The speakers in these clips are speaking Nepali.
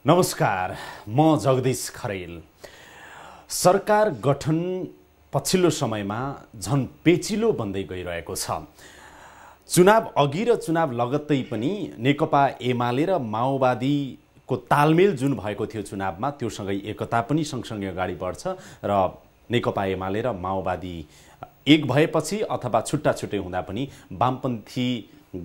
नमस्कार, म जगदीश खरेल। सरकार गठन पछिल्लो समयमा झन पेचिलो बन्दै गइरहेको छ। चुनाव अघि र चुनाव लगत्तै पनि नेकपा एमाले र माओवादीको तालमेल जुन भएको थियो चुनावमा, त्यो सँगै एकता पनि सँगसँगै अगाडि बढ्छ र नेकपा एमाले र माओवादी एक भएपछि अथवा छुट्टा छुट्टै हुँदा पनि वामपन्थी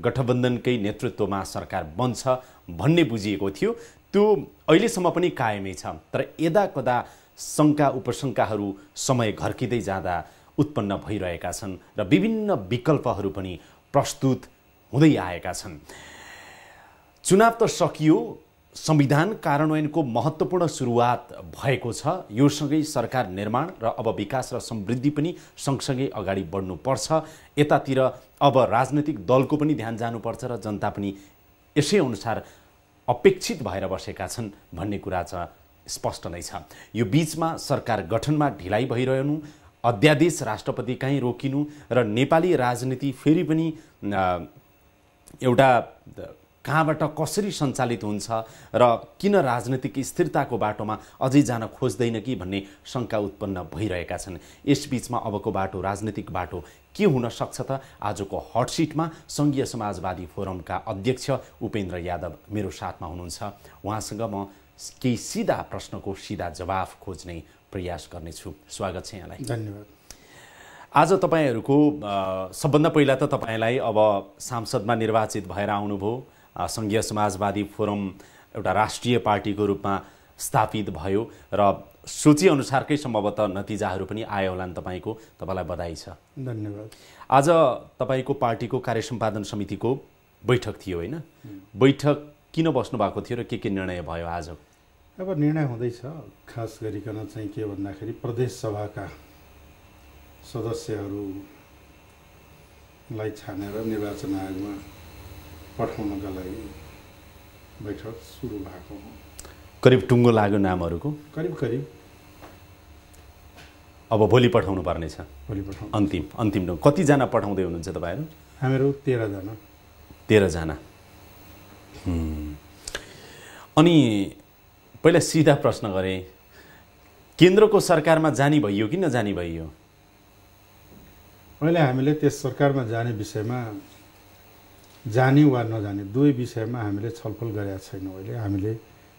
गठबन्धनकै नेतृत्वमा सरकार बन्छ भन्ने बुझिएको थियो। त्यो अहिलेसम्म पनि कायमै छ, तर यदाकदा शङ्का उपशङ्काहरू समय घर्किँदै जाँदा उत्पन्न भइरहेका छन् र विभिन्न विकल्पहरू पनि प्रस्तुत हुँदै आएका छन्। चुनाव त सकियो, संविधान कार्यान्वयनको महत्त्वपूर्ण सुरुवात भएको छ। यो सँगै सरकार निर्माण र अब विकास र समृद्धि पनि सँगसँगै अगाडि बढ्नुपर्छ। यतातिर अब राजनैतिक दलको पनि ध्यान जानुपर्छ र जनता पनि यसै अनुसार अपेक्षित भएर बसेका छन् भन्ने कुरा चाहिँ स्पष्ट नै छ। यो बीचमा सरकार गठनमा ढिलाइ भइरहनु, अध्यादेश राष्ट्रपति कहीँ रोकिनु र नेपाली राजनीति फेरि पनि एउटा कहाँबाट कसरी सञ्चालित हुन्छ र किन राजनीतिक स्थिरताको बाटोमा अझै जान खोज्दैन कि भन्ने शङ्का उत्पन्न भइरहेका छन्। यसबीचमा अबको बाटो, राजनीतिक बाटो के हुन सक्छ त? आजको हटसिटमा सङ्घीय समाजवादी फोरमका अध्यक्ष उपेन्द्र यादव मेरो साथमा हुनुहुन्छ। उहाँसँग म केही सिधा प्रश्नको सिधा जवाफ खोज्ने प्रयास गर्नेछु। स्वागत छ यहाँलाई। धन्यवाद। आज तपाईँहरूको सबभन्दा पहिला त तपाईँलाई अब सांसदमा निर्वाचित भएर आउनुभयो। सङ्घीय समाजवादी फोरम एउटा राष्ट्रिय पार्टीको रूपमा स्थापित भयो र सोचेअनुसारकै सम्भवतः नतिजाहरू पनि आयो होला नि तपाईँलाई बधाई छ। धन्यवाद। आज तपाईँको पार्टीको कार्य सम्पादन समितिको बैठक थियो होइन? बैठक किन बस्नुभएको थियो र के निर्णय भयो आज? अब निर्णय हुँदैछ, खास गरिकन चाहिँ के भन्दाखेरि प्रदेश सभाका सदस्यहरूलाई छानेर निर्वाचन आयोगमा पठाउनका लागि बैठक सुरु भएको हो। करिब टुङ्गो लाग्यो नामहरूको? करिब अब भोलि पठाउनु पर्नेछ। भोलि पठाउनु अन्तिम टुङ्गो। कतिजना पठाउँदै हुनुहुन्छ तपाईँहरू? हामीहरू 13 जना। 13 जना। अनि पहिला सिधा प्रश्न गरेँ, केन्द्रको सरकारमा जाने भइयो कि नजाने भइयो? अहिले हामीले त्यस सरकारमा जाने विषयमा जाने वा नजाने दुवै विषयमा हामीले छलफल गरेका छैनौँ। अहिले हामीले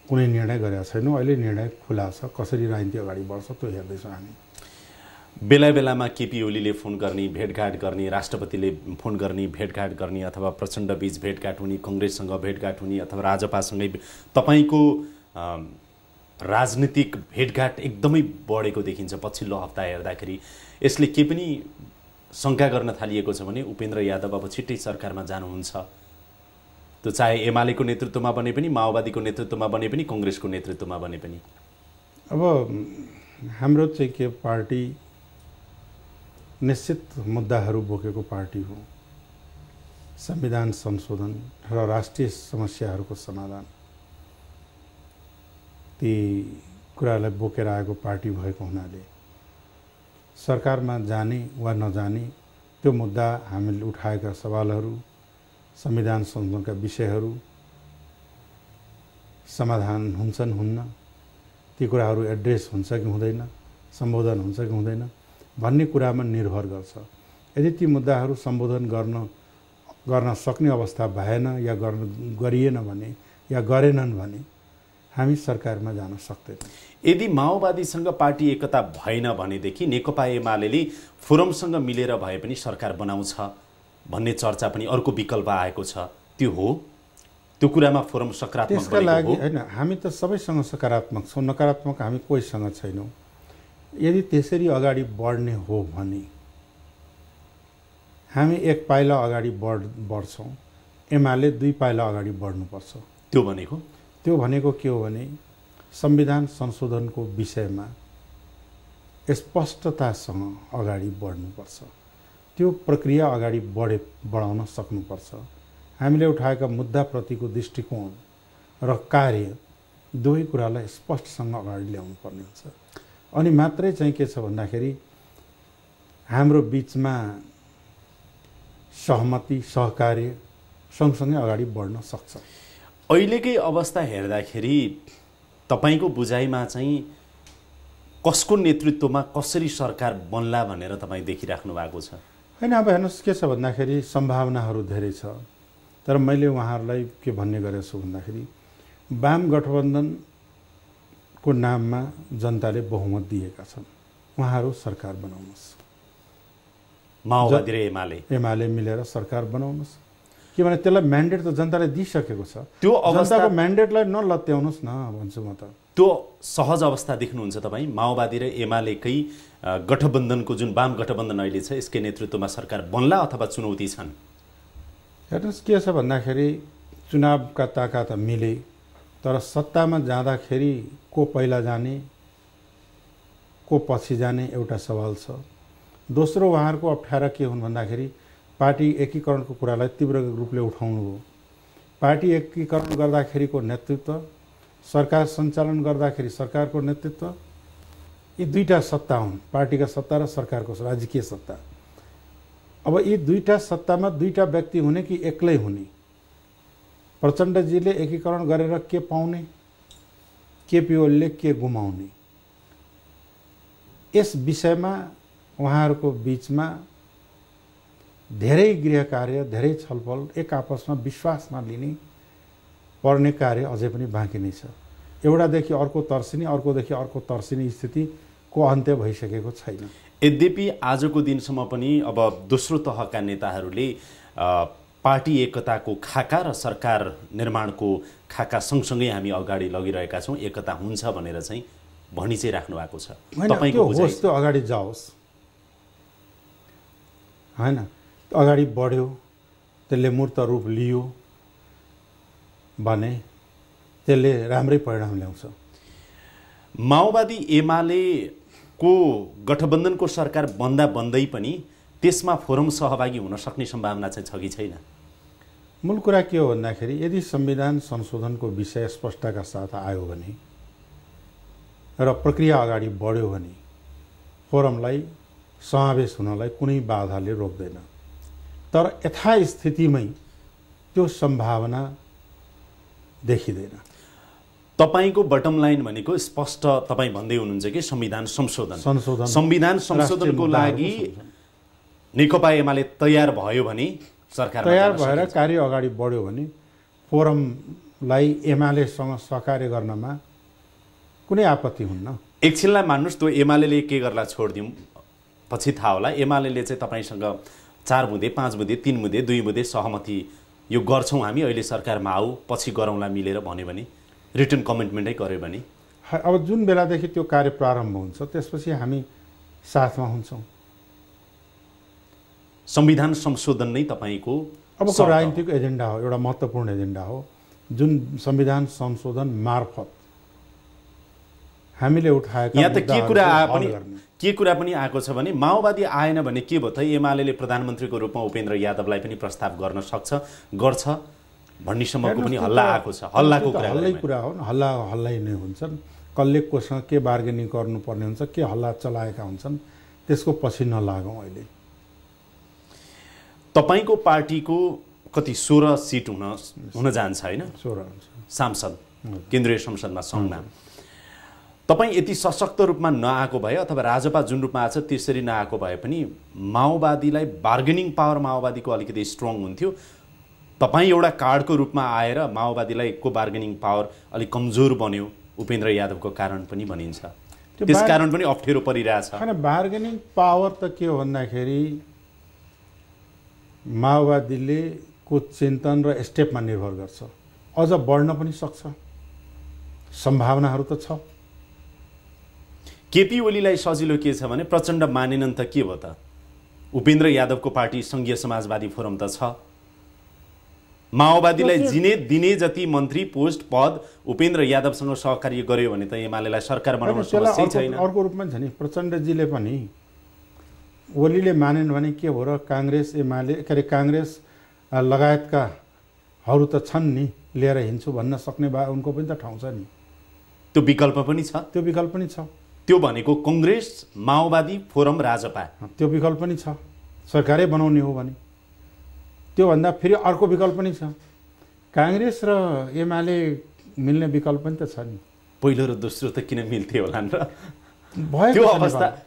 कुनै निर्णय गरेका छैनौँ। अहिले निर्णय खुला छ, कसरी राजनीति अगाडि बढ्छ त्यो हेर्दैछौँ हामी। बेला बेलामा केपी ओलीले फोन गर्ने, भेटघाट गर्ने, राष्ट्रपतिले फोन गर्ने, भेटघाट गर्ने, अथवा प्रचण्ड बीच भेटघाट हुने, कङ्ग्रेससँग भेटघाट हुने, अथवा राजपासँगै तपाईँको राजनीतिक भेटघाट एकदमै बढेको देखिन्छ पछिल्लो हप्ता हेर्दाखेरि। यसले के पनि शङ्का गर्न थालिएको छ भने उपेन्द्र यादव अब छिट्टै सरकारमा जानुहुन्छ। त्यो चाहे एमालेको नेतृत्वमा बने पनि, माओवादीको नेतृत्वमा बने पनि, कङ्ग्रेसको नेतृत्वमा बने पनि। अब हाम्रो चाहिँ के पार्टी निश्चित मुद्दाहरू बोकेको पार्टी हो। संविधान संशोधन र राष्ट्रिय समस्याहरूको समाधान, ती कुरालाई बोकेर आएको पार्टी भएको हुनाले सरकारमा जाने वा नजाने त्यो मुद्दा हामीले उठाएका सवालहरू, संविधान संशोधनका विषयहरू समाधान हुन्छन् हुन्न, ती कुराहरू एड्रेस हुन्छ कि हुँदैन, सम्बोधन हुन्छ कि हुँदैन भन्ने कुरामा निर्भर गर्छ। यदि ती मुद्दाहरू सम्बोधन गर्न सक्ने अवस्था भएन या गरिएन भने या गरेनन् भने हामी सरकारमा जान सक्दैनौँ। यदि माओवादीसँग पार्टी एकता भएन भनेदेखि नेकपा एमाले फोरमसँग मिलेर भए पनि सरकार बनाउँछ भन्ने चर्चा पनि अर्को विकल्प आएको छ। त्यो हो? त्यो कुरामा फोरम सकारात्मक त्यसका लागि होइन, हामी त सबैसँग सकारात्मक छौँ, नकारात्मक हामी कोहीसँग छैनौँ। यदि त्यसरी अगाडि बढ्ने हो भने हामी एक पाइला अगाडि बढ्छौँ, एमाले 2 पाइला अगाडि बढ्नुपर्छ। त्यो भनेको के हो भने संविधान संशोधनको विषयमा स्पष्टतासँग अगाडि बढ्नुपर्छ। त्यो प्रक्रिया अगाडि बढाउन सक्नुपर्छ। हामीले उठाएका मुद्दाप्रतिको दृष्टिकोण र कार्य दुवै कुरालाई स्पष्टसँग अगाडि ल्याउनु पर्ने हुन्छ। अनि मात्रै चाहिँ के छ भन्दाखेरि हाम्रो बीचमा सहमति, सहकार्य सँगसँगै अगाडि बढ्न सक्छ। अहिलेकै अवस्था हेर्दाखेरि तपाईको बुझाइमा चाहिँ कसको नेतृत्वमा कसरी सरकार बन्ला भनेर तपाईँ देखिराख्नु भएको छ? हैन, अब हेर्नुहोस् के छ भन्दाखेरि सम्भावनाहरू धेरै छ, तर मैले उहाँहरूलाई के भन्ने गरेको छु भन्दाखेरि वाम गठबन्धनको नाममा जनताले बहुमत दिएका छन्, उहाँहरू सरकार बनाउनुहोस्, माओवादी र एमाले मिलेर सरकार बनाउनुहोस्। किनभने त्यसलाई म्यान्डेट त जनताले दिइसकेको छ, त्यो अवस्थाको म्यान्डेटलाई नलत्याउनुहोस् न भन्छु म त। त्यो सहज अवस्था देख्नुहुन्छ तपाईँ? माओवादी र एमालेकै गठबन्धनको जुन वाम गठबन्धन अहिले छ यसकै नेतृत्वमा सरकार बन्ला अथवा चुनौती छन्? हेर्नुहोस् के छ भन्दाखेरि चुनावका ताका त मिले, तर सत्तामा जाँदाखेरि को पहिला जाने को पछि जाने एउटा सवाल छ। दोस्रो उहाँहरूको अप्ठ्यारा के हुन् भन्दाखेरि पार्टी एकीकरणको कुरालाई तीव्र रूपले उठाउनु हो। पार्टी एकीकरण गर्दाखेरिको नेतृत्व, सरकार सञ्चालन गर्दाखेरि सरकारको नेतृत्व, यी दुईटा सत्ता हुन्, पार्टीका सत्ता र सरकारको राजकीय सत्ता। अब यी दुईटा सत्तामा दुईटा व्यक्ति हुने कि एक्लै हुने? प्रचण्डजीले एकीकरण गरेर के पाउने, केपी ओलीले के गुमाउने? यस विषयमा उहाँहरूको बीचमा धेरै गृह कार्य, धेरै छलफल, एक आपसमा विश्वासमा लिने पर्ने कार्य अझै पनि बाँकी नै छ। एउटादेखि अर्को तर्सिने, अर्कोदेखि अर्को तर्सिने स्थितिको अन्त्य भइसकेको छैन। यद्यपि आजको दिनसम्म पनि अब दोस्रो तहका नेताहरूले पार्टी एकताको खाका र सरकार निर्माणको खाका सँगसँगै हामी अगाडि लगिरहेका छौँ, एकता हुन्छ भनेर चाहिँ भनि चाहिँ राख्नु भएको छ। तपाईँको बुझाइ त्यो अगाडि जाओस् हैन, अगाडि बढ्यो, त्यसले मूर्त रूप लियो भने त्यसले राम्रै परिणाम ल्याउँछ। माओवादी एमालेको गठबन्धनको सरकार बन्दा बन्दै पनि त्यसमा फोरम सहभागी हुन सक्ने सम्भावना चाहिँ छ कि छैन? मूल कुरा के हो भन्दाखेरि यदि संविधान संशोधनको विषय स्पष्टताका साथ आयो भने र प्रक्रिया अगाडि बढ्यो भने फोरमलाई समावेश हुनलाई कुनै बाधाले रोक्दैन। तर यथास्थितिमै त्यो सम्भावना देखिँदैन। तपाईको बटम लाइन भनेको स्पष्ट तपाईँ भन्दै हुनुहुन्छ कि संविधान संशोधनको लागि नेकपा एमाले तयार भयो भने, सरकार तयार भएर कार्य अगाडि बढ्यो भने फोरमलाई एमालेसँग सहकार्य गर्नमा कुनै आपत्ति हुन्न। एकछिनलाई मान्नुहोस्, त्यो एमाले के गर्ला छोडिदिउँ, पछि थाहा होला। एमाले चाहिँ तपाईँसँग 4 बुँदे 5 बुँदे 3 बुँदे 2 बुँदे सहमति यो गर्छौँ हामी, अहिले सरकारमा आऊ, पछि गरौँला मिलेर भन्यो भने, रिटर्न कमिटमेन्टै गर्यो भने, अब जुन बेलादेखि त्यो कार्य प्रारम्भ हुन्छ त्यसपछि हामी साथमा हुन्छौँ। संविधान संशोधन नै तपाईँको अबको राजनीतिक एजेन्डा हो, एउटा महत्त्वपूर्ण एजेन्डा हो, जुन संविधान संशोधन मार्फत हामीले उठाएका यहाँ त के कुरा पनि आएको छ भने माओवादी आएन भने के भयो त, एमाले प्रधानमन्त्रीको रूपमा उपेन्द्र यादवलाई पनि प्रस्ताव गर्न सक्छ, गर्छ भन्नेसम्मको पनि हल्ला आएको छ। हल्लाको कुरा हो, हल्लै नै हुन्छन्। कसले कोसँग के बार्गेनिङ गर्नुपर्ने हुन्छ, के हल्ला चलाएका हुन्छन्, त्यसको पछि नलागौँ। अहिले तपाईँको पार्टीको कति 16 सिट हुन जान्छ होइन? 16 सांसद केन्द्रीय संसदमा सङ्घमा। तपाईँ यति सशक्त रूपमा नआएको भए अथवा राजपा जुन रूपमा आएको छ त्यसरी नआएको भए पनि माओवादीलाई बार्गेनिङ पावर माओवादीको अलिकति स्ट्रङ हुन्थ्यो। तपाईँ एउटा कार्डको रूपमा आएर माओवादीलाई को बार्गेनिङ पावर अलिक कमजोर बन्यो, उपेन्द्र यादवको कारण पनि भनिन्छ। त्यस कारण पनि अप्ठ्यारो परिरहेछ। हैन, बार्गेनिङ पावर त के हो भन्दाखेरि माओवादीले को चिन्तन र स्टेपमा निर्भर गर्छ। अझ बढ्न पनि सक्छ, सम्भावनाहरू त छ। केपी ओलीलाई सजिलो के छ भने प्रचण्ड मानेनन् त के भयो त, उपेन्द्र यादवको पार्टी संघीय समाजवादी फोरम त छ। माओवादीलाई दिने जति मन्त्री पोस्ट पद उपेन्द्र यादवसँग सहकार्य गर्यो भने त एमालेलाई सरकार बनाउन समस्या छैन। अर्को रूपमा छ नि, प्रचण्डजीले पनि ओलीले मानेन भने के हो र काङ्ग्रेस एमाले के अरे काङ्ग्रेस लगायतकाहरू त छन् नि, लिएर हिँड्छु भन्न सक्ने भए उनको पनि त ठाउँ छ नि। त्यो विकल्प पनि छ। त्यो विकल्प पनि छ। त्यो भनेको कङ्ग्रेस माओवादी फोरम राजपा, त्यो विकल्प पनि छ। सरकारै बनाउने हो भने त्योभन्दा फेरि अर्को विकल्प पनि छ, काङ्ग्रेस र एमाले मिल्ने विकल्प पनि त छ नि। पहिलो र दोस्रो त किन मिल्थ्यो होला र भएको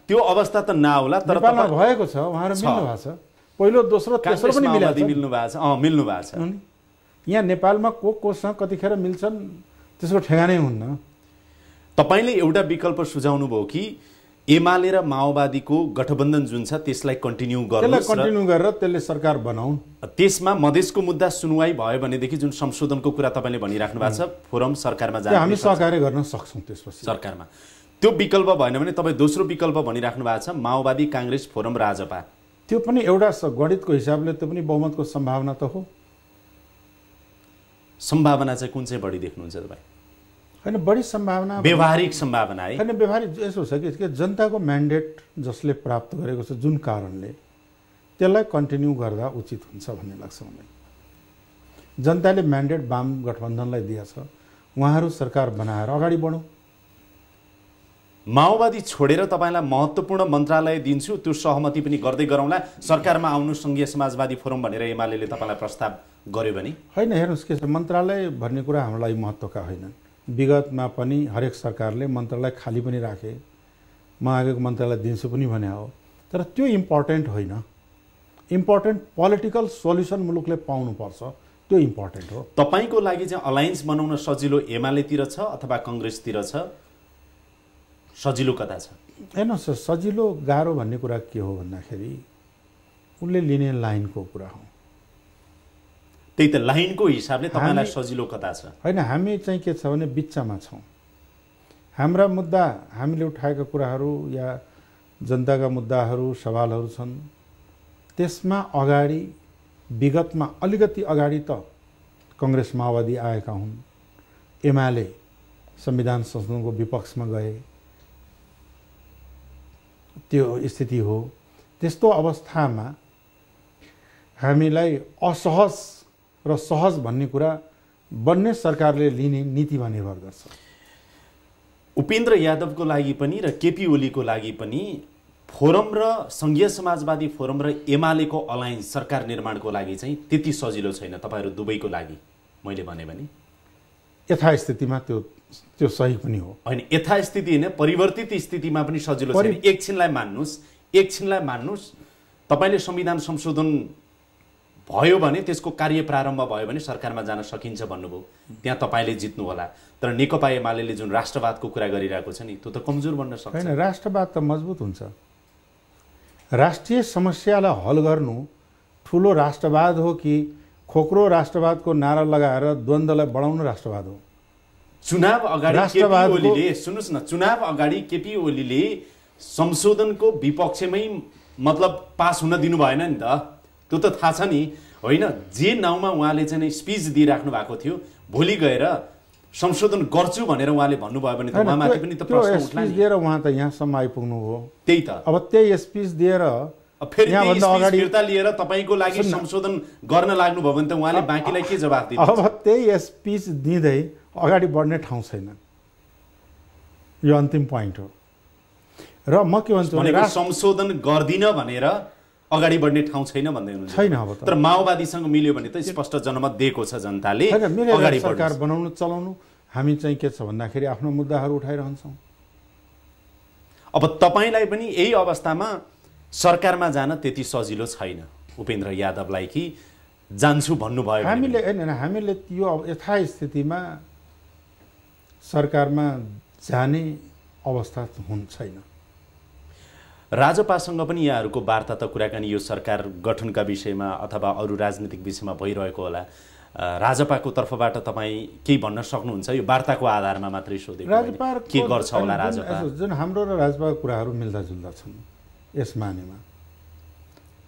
त्यो अवस्था त नहोला तर नेपालमा भएको छ, उहाँहरू मिल्नु भएको छ। पहिलो दोस्रो तेस्रो पनि मिलेको छ, मिल्नु भएको छ, मिल्नु भएको छ। यहाँ नेपालमा कोसँग कतिखेर मिल्छन् त्यसको ठेगानै हुन्न। तपाईले एउटा विकल्प सुझाउनु भयो कि एमाले र माओवादीको गठबन्धन जुन छ त्यसलाई कन्टिन्यू गर्नुहोस्, त्यसलाई कन्टिन्यू गरेर त्यसले सरकार बनाउन्। त्यसमा मधेसको मुद्दा सुनवाई भयो भनेदेखि जुन संशोधनको कुरा तपाईले भनिराख्नु भएको छ फोरम सरकारमा जाने हामी सहकार्य गर्न सक्छौँ त्यसपछि सरकारमा। त्यो विकल्प भएन भने तपाईँ दोस्रो विकल्प भनिराख्नु भएको छ माओवादी, काङ्ग्रेस, फोरम, राजपा। त्यो पनि एउटा गणितको हिसाबले त्यो पनि बहुमतको सम्भावना त हो। सम्भावना चाहिँ कुन चाहिँ बढी देख्नुहुन्छ तपाईँ? होइन, बढी सम्भावना व्यवहारिक सम्भावना है। होइन, व्यवहारिक यसो छ कि जनताको म्यान्डेट जसले प्राप्त गरेको छ जुन कारणले त्यसलाई कन्टिन्यू गर्दा उचित हुन्छ भन्ने लाग्छ मलाई। जनताले म्यान्डेट वाम गठबन्धनलाई दिएछ, उहाँहरू सरकार बनाएर अगाडि बढौँ। माओवादी छोडेर तपाईँलाई महत्त्वपूर्ण मन्त्रालय दिन्छु त्यो सहमति पनि गर्दै गरौँला, सरकारमा आउनु सङ्घीय समाजवादी फोरम भनेर एमाले तपाईँलाई प्रस्ताव गर्यो भने? होइन, हेर्नुहोस् के छ, मन्त्रालय भन्ने कुरा हाम्रो लागि महत्त्वका होइन। विगतमा पनि हरेक सरकारले मन्त्रालय खाली पनि राखे, म आगेको मन्त्रालय दिन्छु पनि भने हो, तर त्यो इम्पोर्टेन्ट होइन। इम्पोर्टेन्ट पोलिटिकल सोल्युसन मुलुकले पाउनुपर्छ, त्यो इम्पोर्टेन्ट हो। तपाईँको लागि चाहिँ अलायन्स बनाउन सजिलो एमालेतिर छ अथवा कङ्ग्रेसतिर छ? सजिलो कता छ? हेर्नुहोस्, सजिलो गाह्रो भन्ने कुरा के हो भन्दाखेरि उसले लिने लाइनको कुरा हो। त्यही त, लाइनको हिसाबले तपाईँलाई सजिलो कता छ? होइन, हामी चाहिँ के छ भने बिचमा छौँ। हाम्रा मुद्दा, हामीले उठाएका कुराहरू या जनताका मुद्दाहरू सवालहरू छन्, त्यसमा अगाडि विगतमा अलिकति अगाडि त कङ्ग्रेस माओवादी आएका हुन्, एमाले संविधान संशोधनको विपक्षमा गए, त्यो स्थिति हो। त्यस्तो अवस्थामा हामीलाई असहज र सहज भन्ने कुरा बन्ने सरकारले लिने नीतिमा निर्भर गर्छ। उपेन्द्र यादवको लागि पनि र केपी ओलीको लागि पनि फोरम र सङ्घीय समाजवादी फोरम र एमालेको अलायन्स सरकार निर्माणको लागि चाहिँ त्यति सजिलो छैन तपाईँहरू दुवैको लागि। मैले भने यथास्थितिमा त्यो सही पनि हो। होइन, यथास्थिति होइन, परिवर्तित स्थितिमा पनि सजिलो छैन। एकछिनलाई मान्नुहोस्, तपाईँले संविधान संशोधन भयो भने त्यसको कार्य प्रारम्भ भयो भने सरकारमा जान सकिन्छ भन्नुभयो, त्यहाँ तपाईँले जित्नु होला। तर नेकपा एमाले जुन राष्ट्रवादको कुरा गरिरहेको छ नि त्यो त कमजोर बन्न सक्छ। होइन, राष्ट्रवाद त मजबुत हुन्छ। राष्ट्रिय समस्यालाई हल गर्नु ठुलो राष्ट्रवाद हो कि खोक्रो राष्ट्रवादको नारा लगाएर द्वन्द्वलाई बढाउनु राष्ट्रवाद हो? चुनाव अगाडि केपी ओलीले, सुन्नुहोस् न, चुनाव अगाडि केपी ओलीले संशोधनको विपक्षमै मतलब पास हुन दिनु भएन नि त, त्यो त थाहा छ नि। होइन, जे नाउँमा उहाँले चाहिँ स्पिच दिइराख्नु भएको थियो, भोलि गएर संशोधन गर्छु भनेर उहाँले भन्नुभयो भने त उहाँमाथि पनि त प्रश्न उठ्ला नि। दिएर उहाँ त यहाँसम्म आइपुग्नु हो। त्यही त, अब त्यही स्पिच दिएर फेरि फिर्ता लिएर तपाईँको लागि संशोधन गर्न लाग्नुभयो भने त उहाँले बाँकीलाई के जवाफ दिनु? अब त्यही स्पिच दिँदै अगाडि बढ्ने ठाउँ छैन, यो अन्तिम पोइन्ट हो। र म के भन्छु भने संशोधन गर्दिन भनेर अगाडि बढ्ने ठाउँ छैन भन्दै हुनुहुन्छ? छैन। अब तर माओवादीसँग मिल्यो भने त स्पष्ट जनमत दिएको छ जनताले, अगाडि सरकार बनाउनु चलाउनु। हामी चाहिँ के छ भन्दाखेरि आफ्नो मुद्दाहरू उठाइरहन्छौँ। अब तपाईँलाई पनि यही अवस्थामा सरकारमा जान त्यति सजिलो छैन उपेन्द्र यादवलाई कि जान्छु भन्नुभयो? हामीले यो यथास्थितिमा सरकारमा जाने अवस्था छैन। राजपासँग पनि यहाँहरूको वार्ता त कुराकानी यो सरकार गठनका विषयमा अथवा अरू राजनीतिक विषयमा भइरहेको होला। राजपाको तर्फबाट तपाईँ केही भन्न सक्नुहुन्छ? यो वार्ताको आधारमा मात्रै सोधेको, के गर्छ होला राजपा? जुन हाम्रो र राजपाको कुराहरू मिल्दाजुल्दा छन् यस मानेमा।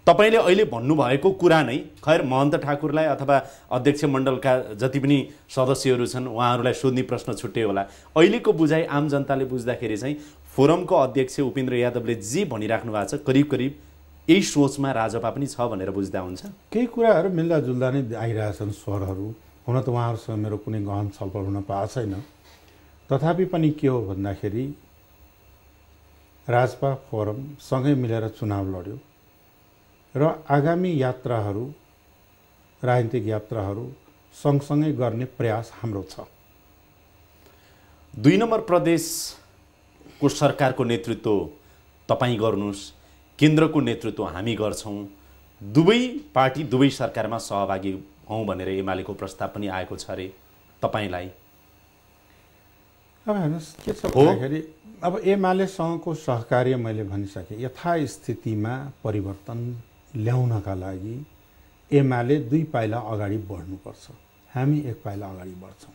तपाईँले अहिले भन्नुभएको कुरा नै, खैर महन्त ठाकुरलाई अथवा अध्यक्ष मण्डलका जति पनि सदस्यहरू छन् उहाँहरूलाई सोध्ने प्रश्न छुट्टै होला। अहिलेको बुझाइ आम जनताले बुझ्दाखेरि चाहिँ फोरमको अध्यक्ष उपेन्द्र यादवले जे भनिराख्नु भएको छ करिब करिब यही सोचमा राजपा पनि छ भनेर बुझ्दा हुन्छ? केही कुराहरू मिल्दाजुल्दा नै आइरहेछन् स्वरहरू। हुन त उहाँहरूसँग मेरो कुनै गहन छलफल हुन पाएको छैन, तथापि पनि के हो भन्दाखेरि राजपा फोरम सँगै मिलेर चुनाव लड्यो र आगामी यात्राहरू, राजनीतिक यात्राहरू सँगसँगै गर्ने प्रयास हाम्रो छ। 2 नम्बर प्रदेशको सरकारको नेतृत्व तपाईँ गर्नुहोस्, केन्द्रको नेतृत्व हामी गर्छौँ, दुवै पार्टी दुवै सरकारमा सहभागी हौँ भनेर एमालेको प्रस्ताव पनि आएको छ अरे तपाईँलाई। अब हेर्नुहोस् के छ भन्दाखेरि अब एमालेसँगको सहकार्य मैले भनिसकेँ। यथास्थितिमा परिवर्तन ल्याउनका लागि एमाले 2 पाइला अगाडि बढ्नुपर्छ, हामी 1 पाइला अगाडि बढ्छौँ।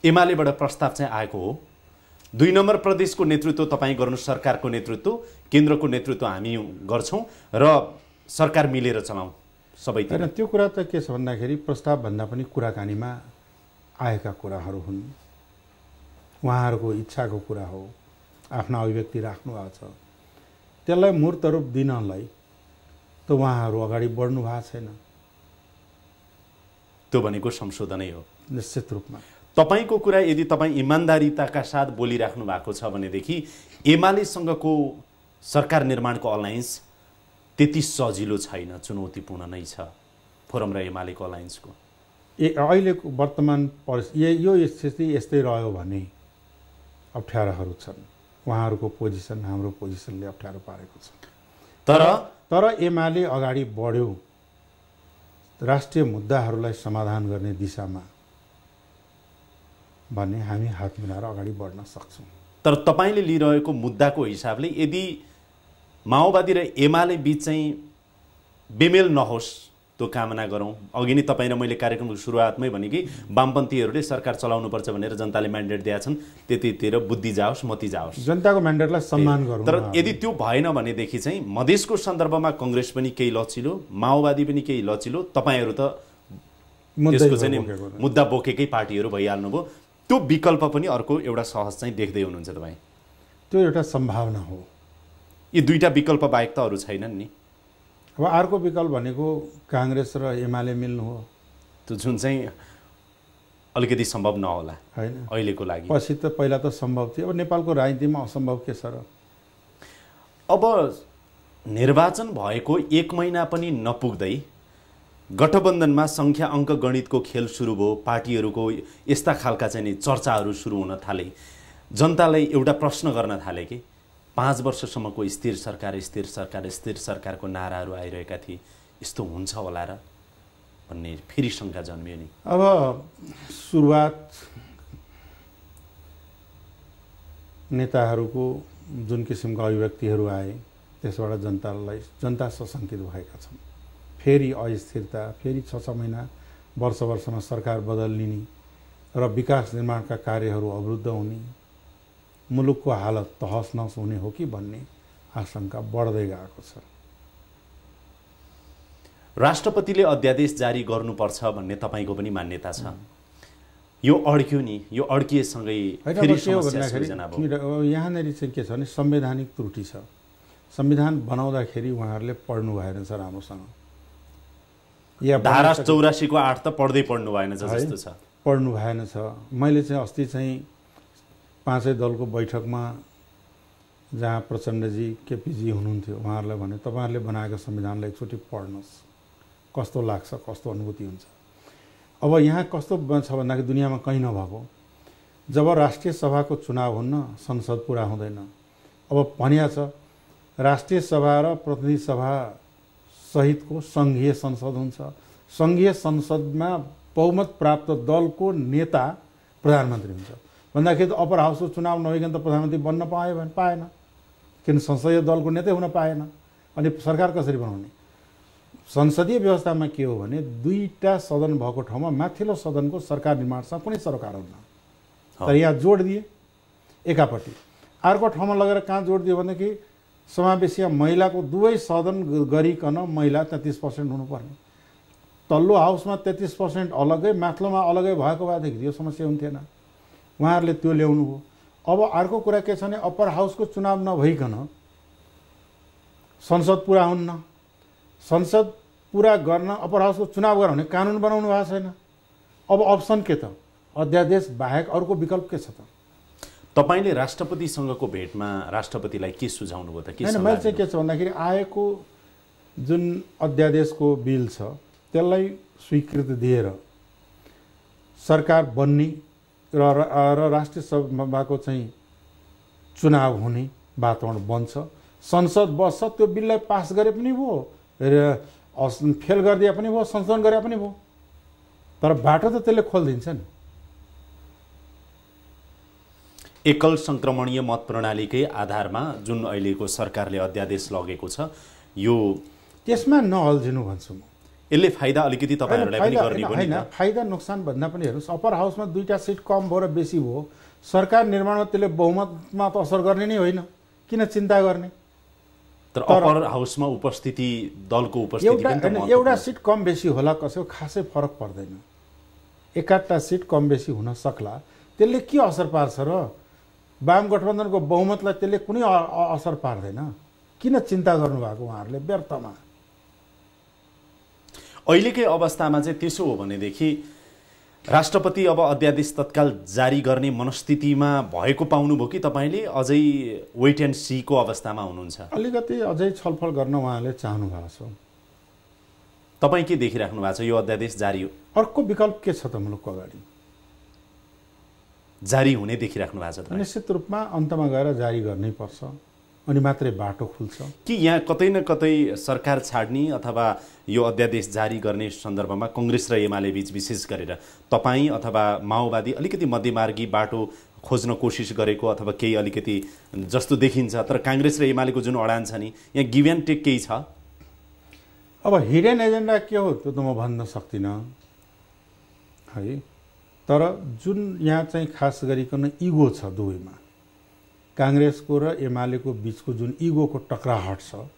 एमालेबाट प्रस्ताव चाहिँ आएको हो, 2 नम्बर प्रदेशको नेतृत्व तपाईँ गर्नु, सरकारको नेतृत्व, केन्द्रको नेतृत्व हामी गर्छौँ र सरकार मिलेर चलाउँ सबैतिर। होइन, त्यो कुरा त के छ भन्दाखेरि प्रस्ताव भन्दा पनि कुराकानीमा आएका कुराहरू हुन्, उहाँहरूको इच्छाको कुरा हो, आफ्ना अभिव्यक्ति राख्नु भएको छ, त्यसलाई मूर्त रूप दिनलाई त उहाँहरू अगाडि बढ्नु भएको छैन। त्यो भनेको संशोधनै हो निश्चित रूपमा। तपाईको कुरा यदि तपाईँ इमान्दारिताका साथ बोलिराख्नु भएको छ भनेदेखि एमालेसँगको सरकार निर्माणको अलायन्स त्यति सजिलो छैन, चुनौतीपूर्ण नै छ फोरम र एमालेको अलायन्सको। अहिलेको वर्तमान यो स्थिति यस्तै रह्यो भने अप्ठ्याराहरू छन्। उहाँहरूको पोजिसन हाम्रो पोजिसनले अप्ठ्यारो पारेको छ। तर एमाले अगाडि बढ्यो राष्ट्रिय मुद्दाहरूलाई समाधान गर्ने दिशामा भने हामी हात मिलाएर अगाडि बढ्न सक्छौँ। तर तपाईँले लिइरहेको मुद्दाको हिसाबले यदि माओवादी र एमाले बीच चाहिँ बेमेल नहोस् त्यो कामना गरौँ। अघि नै तपाईँ र मैले कार्यक्रमको सुरुवातमै भने कि वामपन्थीहरूले सरकार चलाउनुपर्छ भनेर जनताले म्यान्डेट दिएका छन्, त्यतितिर बुद्धि जाओस् मती जाओस्, जनताको म्यान्डेटलाई सम्मान गरौँ। तर यदि त्यो भएन भनेदेखि चाहिँ मधेसको सन्दर्भमा कङ्ग्रेस पनि केही लचिलो, माओवादी पनि केही लचिलो, तपाईँहरू त त्यसको चाहिँ मुद्दा बोकेकै पार्टीहरू भइहाल्नु भयो। त्यो विकल्प पनि अर्को एउटा सहज चाहिँ देख्दै हुनुहुन्छ तपाईँ? त्यो एउटा सम्भावना हो। यी 2टा विकल्प बाहेक त अरू छैनन् नि। अब अर्को विकल्प भनेको काङ्ग्रेस र एमाले मिल्नु हो, त्यो जुन चाहिँ अलिकति सम्भव नहोला होइन अहिलेको लागि। पछि त पहिला त सम्भव थियो, अब नेपालको राजनीतिमा असम्भव के छ र? अब निर्वाचन भएको 1 महिना पनि नपुग्दै गठबन्धनमा सङ्ख्या अङ्क गणितको खेल सुरु भयो, पार्टीहरूको यस्ता खालका चाहिँ नि चर्चाहरू सुरु हुन थाले, जनतालाई एउटा प्रश्न गर्न थाले कि 5 वर्षसम्मको स्थिर सरकार स्थिर सरकार स्थिर सरकारको नाराहरू आइरहेका थिए, यस्तो हुन्छ होला र भन्ने फेरि शङ्का जन्मियो नि। अब सुरुवात नेताहरूको जुन किसिमका अभिव्यक्तिहरू आए त्यसबाट जनता सशङ्कित भएका छन्। फेरि अस्थिरता, फेरि 6 महिना वर्षमा सरकार बदलिने र विकास निर्माणका कार्यहरू अवरुद्ध हुने, मुलुकको हालत तहस नहस हुने हो कि भन्ने आशंका बढ्दै गएको छ। राष्ट्रपतिले अध्यादेश जारी गर्नुपर्छ भन्ने तपाईँको पनि मान्यता छ। यो अड्क्यो नि, यो अड्किएसँगै फेरि समस्या सृजना भयो। यहाँनिर चाहिँ के छ भने संवैधानिक त्रुटि छ। संविधान बनाउँदाखेरि उहाँहरूले पढ्नु भएन छ राम्रोसँग, या धारा 84 को 8 त पढ्दै पढ्नु भएन जस्तो छ, पढ्नु भएन छ। मैले चाहिँ अस्ति चाहिँ 5 दलको बैठकमा जहाँ प्रचण्डजी केपीजी हुनुहुन्थ्यो उहाँहरूलाई भने तपाईँहरूले बनाएको संविधानलाई एकचोटि पढ्नुहोस्, कस्तो लाग्छ, कस्तो अनुभूति हुन्छ। अब यहाँ कस्तो छ भन्दाखेरि दुनियाँमा कहीँ नभएको, जब राष्ट्रिय सभाको चुनाव हुन्न संसद पुरा हुँदैन। अब भनिया छ राष्ट्रिय सभा र प्रतिनिधि सभा सहितको सङ्घीय संसद हुन्छ। सङ्घीय संसदमा बहुमत प्राप्त दलको नेता प्रधानमन्त्री हुन्छ भन्दाखेरि त अप्पर हाउसको चुनाव नभइकन त प्रधानमन्त्री बन्न पायो भने पाएन, किन संसदीय दलको नेतै हुन पाएन। अनि सरकार कसरी बनाउने? संसदीय व्यवस्थामा के हो भने 2टा सदन भएको ठाउँमा माथिल्लो सदनको सरकार निर्माणसँग कुनै सरकार हुन्न। तर यहाँ जोड दिए एकापट्टि, अर्को ठाउँमा लगेर कहाँ जोड दियो भनेदेखि समावेशीय महिलाको दुवै सदन गरिकन महिला 33% हुनुपर्ने। तल्लो हाउसमा 33% अलगै, माथिल्लोमा अलगै भएको भएदेखि यो समस्या हुन्थेन। उहाँहरूले त्यो ल्याउनु हो। अब अर्को कुरा के छ भने अप्पर हाउसको चुनाव नभइकन संसद पुरा हुन्न। संसद पुरा गर्न अप्पर हाउसको चुनाव गर भने कानुन बनाउनु भएको छैन। अब अप्सन के त? अध्यादेश बाहेक अर्को विकल्प के छ त? तपाईले राष्ट्रपतिसँगको भेटमा राष्ट्रपतिलाई के सुझाउनु भयो त? के हैन, मैले चाहिँ के छ भन्दाखेरि आएको जुन अध्यादेशको बिल छ त्यसलाई स्वीकृति दिएर सरकार बन्ने र राष्ट्रिय सभाको चाहिँ चुनाव हुने वातावरण बन्छ, संसद बस्छ, त्यो बिललाई पास गरे पनि भयो र फेल गरिदिए पनि भयो, संशोधन गरे पनि भयो, तर बाटो त त्यसले खोलिदिन्छ नि। एकल संक्रमणीय मत प्रणालीकै आधारमा जुन अहिलेको सरकारले अध्यादेश लगेको छ, यो त्यसमा नअल्झिनु भन्छु म। यसले फाइदा अलिकति तपाईहरुलाई पनि गर्ने हो नि त। फाइदा नोक्सान भन्दा पनि हेर्नुस्, अप्पर हाउसमा 2टा सिट कम भयो र बेसी भयो, सरकार निर्माणमा त्यसले बहुमतमा त असर गर्ने नै होइन, किन चिन्ता गर्ने? तर अप्पर हाउसमा उपस्थिति, दलको उपस्थिति पनि एउटा सिट कम बेसी होला, कसैको खासै फरक पर्दैन। एकाधटा सिट कम बेसी हुन सक्ला, त्यसले के असर पार्छ र? वाम गठबन्धनको बहुमतलाई त्यसले कुनै असर पार्दैन। किन चिन्ता गर्नुभएको उहाँहरूले व्यर्थमा? अहिलेकै अवस्थामा चाहिँ त्यसो हो भनेदेखि राष्ट्रपति अब अध्यादेश तत्काल जारी गर्ने मनस्थितिमा भएको पाउनुभयो कि तपाईँले अझै वेट एन्ड सी को अवस्थामा हुनुहुन्छ? अलिकति अझै छलफल गर्न उहाँले चाहनु भएको छ। तपाईँ के देखिराख्नु भएको छ? यो अध्यादेश जारी हो, अर्को विकल्प के छ त मुलुकको अगाडि? जारी हुने देखिराख्नु भएको छ? निश्चित रूपमा अन्तमा गएर जारी गर्नै पर्छ, अनि मात्रै बाटो खुल्छ। कि यहाँ कतै न कतै सरकार छाड्ने अथवा यो अध्यादेश जारी गर्ने सन्दर्भमा कांग्रेस र एमाले बीच विशेष गरेर तपाईँ अथवा माओवादी अलिकति मध्यमार्गी बाटो खोज्न कोसिस गरेको अथवा केही अलिकति जस्तो देखिन्छ, तर कांग्रेस र एमालेको जुन अडान छ नि, यहाँ गिभ एन्ड टेक केही छ? अब हिडन एजेन्डा के हो त्यो त म भन्न सक्दिनँ है, तर जुन यहाँ चाहिँ खास गरिकन इगो छ दुवैमा, कांग्रेसको र एमालेको बीचको जुन इगोको टक्राहट छ,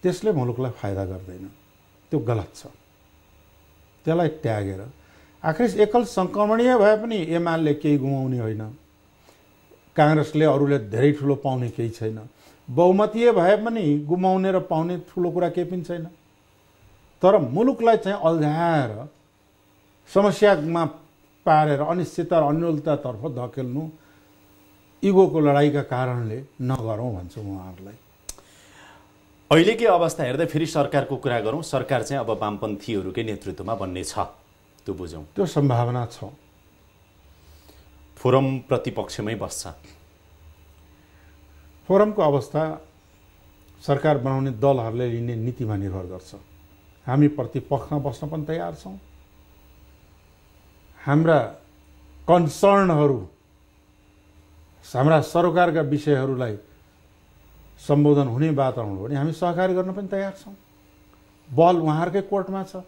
त्यसले मुलुकलाई फाइदा गर्दैन, त्यो गलत छ। त्यसलाई त्यागेर आखिर एकल संक्रमणीय भए पनि एमाले केही गुमाउने होइन, कांग्रेसले अरूले धेरै ठुलो पाउने केही छैन, बहुमतीय भए पनि गुमाउने र पाउने ठुलो कुरा केही पनि छैन। तर मुलुकलाई चाहिँ अल्झाएर समस्यामा पारेर अनिश्चितता र अन्योलतातर्फ धकेल्नु इगोको लडाईका कारणले नगरौँ भन्छु म उहाँहरूलाई। अहिलेकै अवस्था हेर्दा फेरि सरकारको कुरा गरौँ, सरकार चाहिँ अब वामपन्थीहरूकै नेतृत्वमा बन्ने छ, त्यो बुझौँ। त्यो सम्भावना छ। फोरम प्रतिपक्षमै बस्छ। फोरमको अवस्था सरकार बनाउने दलहरूले लिने नीतिमा निर्भर गर्छ। हामी प्रतिपक्षमा बस्न पनि तयार छौँ। हाम्रा कन्सर्नहरू, हाम्रा सरकारका विषयहरूलाई सम्बोधन हुने वातावरण हो भने हामी सहकारी गर्न पनि तयार छौँ। बल उहाँहरूकै कोर्टमा छ।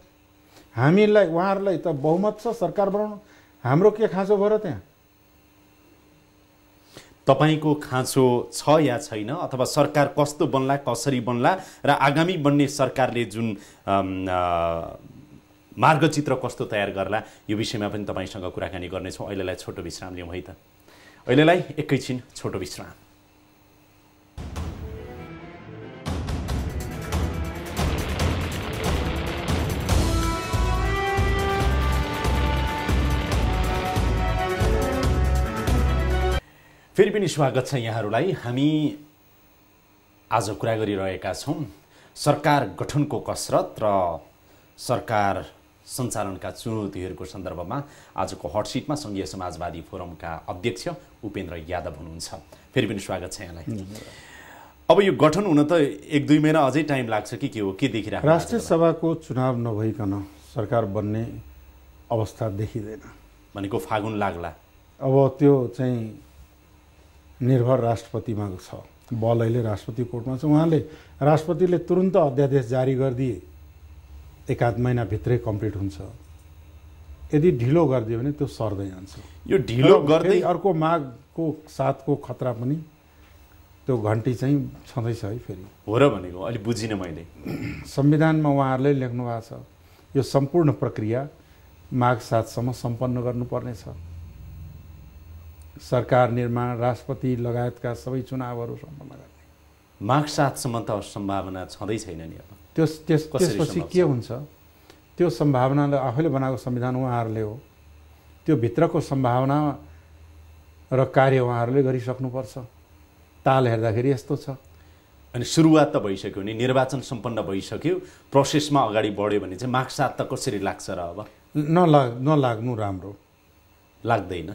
हामीलाई उहाँहरूलाई त बहुमत छ सरकार बनाउनु, हाम्रो के खाँचो भयो र त्यहाँ? तपाईको खाँचो छ या छैन, अथवा सरकार कस्तो बन्ला, कसरी बन्ला र आगामी बन्ने सरकारले जुन मार्गचित्र कस्तो तयार गर्ला, यो विषयमा पनि तपाईसँग कुराकानी गर्नेछौँ। अहिलेलाई छोटो विश्राम लिउँ है त। अहिलेलाई एकैछिन छोटो विश्राम। फेरि पनि स्वागत छ यहाँहरूलाई। हामी आज कुरा गरिरहेका छौँ सरकार गठनको कसरत र सरकार सञ्चालनका चुनौतीहरूको सन्दर्भमा। आजको हट सिटमा सङ्घीय समाजवादी फोरमका अध्यक्ष उपेन्द्र यादव हुनुहुन्छ। फेरि पनि स्वागत छ यहाँलाई। अब यो गठन हुन त 1-2 महिना अझै टाइम लाग्छ कि के हो, के देखिरहेको? राष्ट्रिय सभाको चुनाव नभइकन सरकार बन्ने अवस्था देखिँदैन भनेको फागुन लाग्ला। अब त्यो चाहिँ निर्भर राष्ट्रपतिमा छ। बल अहिले राष्ट्रपति कोर्टमा छ। उहाँले राष्ट्रपतिले तुरुन्त अध्यादेश जारी गरिदिए 1-8 महिनाभित्रै कम्प्लिट हुन्छ। यदि ढिलो गरिदियो भने त्यो सर्दै जान्छ। यो ढिलो गर्दै अर्को माघको 7को खतरा पनि त्यो घन्टी चाहिँ छँदैछ है। फेरि हो र भनेको अलि बुझिनँ मैले। संविधानमा उहाँहरूले लेख्नु भएको छ यो सम्पूर्ण प्रक्रिया माघ 7सम्म सम्पन्न गर्नुपर्नेछ। सरकार निर्माण, राष्ट्रपति लगायतका सबै चुनावहरू सम्पन्न गर्ने। माघ 7सम्म त सम्भावना छँदै छैन नि। अब त्यसपछि के हुन्छ? त्यो सम्भावनाले आफैले बनाएको संविधान उहाँहरूले हो। त्यो भित्रको सम्भावना र कार्य उहाँहरूले गरिसक्नुपर्छ। ताल हेर्दाखेरि यस्तो छ। अनि सुरुवात त भइसक्यो नि, निर्वाचन सम्पन्न भइसक्यो, प्रोसेसमा अगाडि बढ्यो भने चाहिँ माघ 7 त कसरी लाग्छ र? अब नलाग्नु राम्रो लाग्दैन।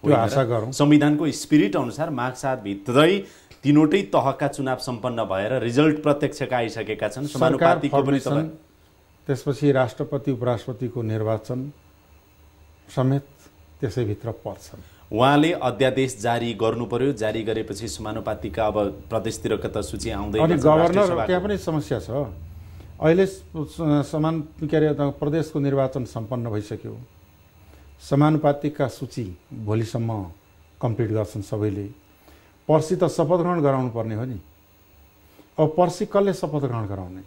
त्यो आशा गरौँ। संविधानको स्पिरिट अनुसार माघ 7 भित्रै तीनवटै तहका चुनाव सम्पन्न भएर रिजल्ट प्रत्यक्षका आइसकेका छन्। समानुपातिकको पनि तपाईँ त्यसपछि राष्ट्रपति उपराष्ट्रपतिको निर्वाचन समेत त्यसैभित्र पर्छन्। उहाँले अध्यादेश जारी गर्नु पर्यो। जारी गरेपछि समानुपातिकका अब प्रदेशतिरको त सूची आउँदैन। अनि गभर्नर त्यहाँ पनि समस्या छ। अहिले प्रदेशको निर्वाचन सम्पन्न भइसक्यो। समानुपातिकका सूची भोलिसम्म कम्प्लिट गर्छन् सबैले। पर्सि त शपथ ग्रहण गराउनु पर्ने हो नि। अब पर्सि कसले शपथ ग्रहण गराउने?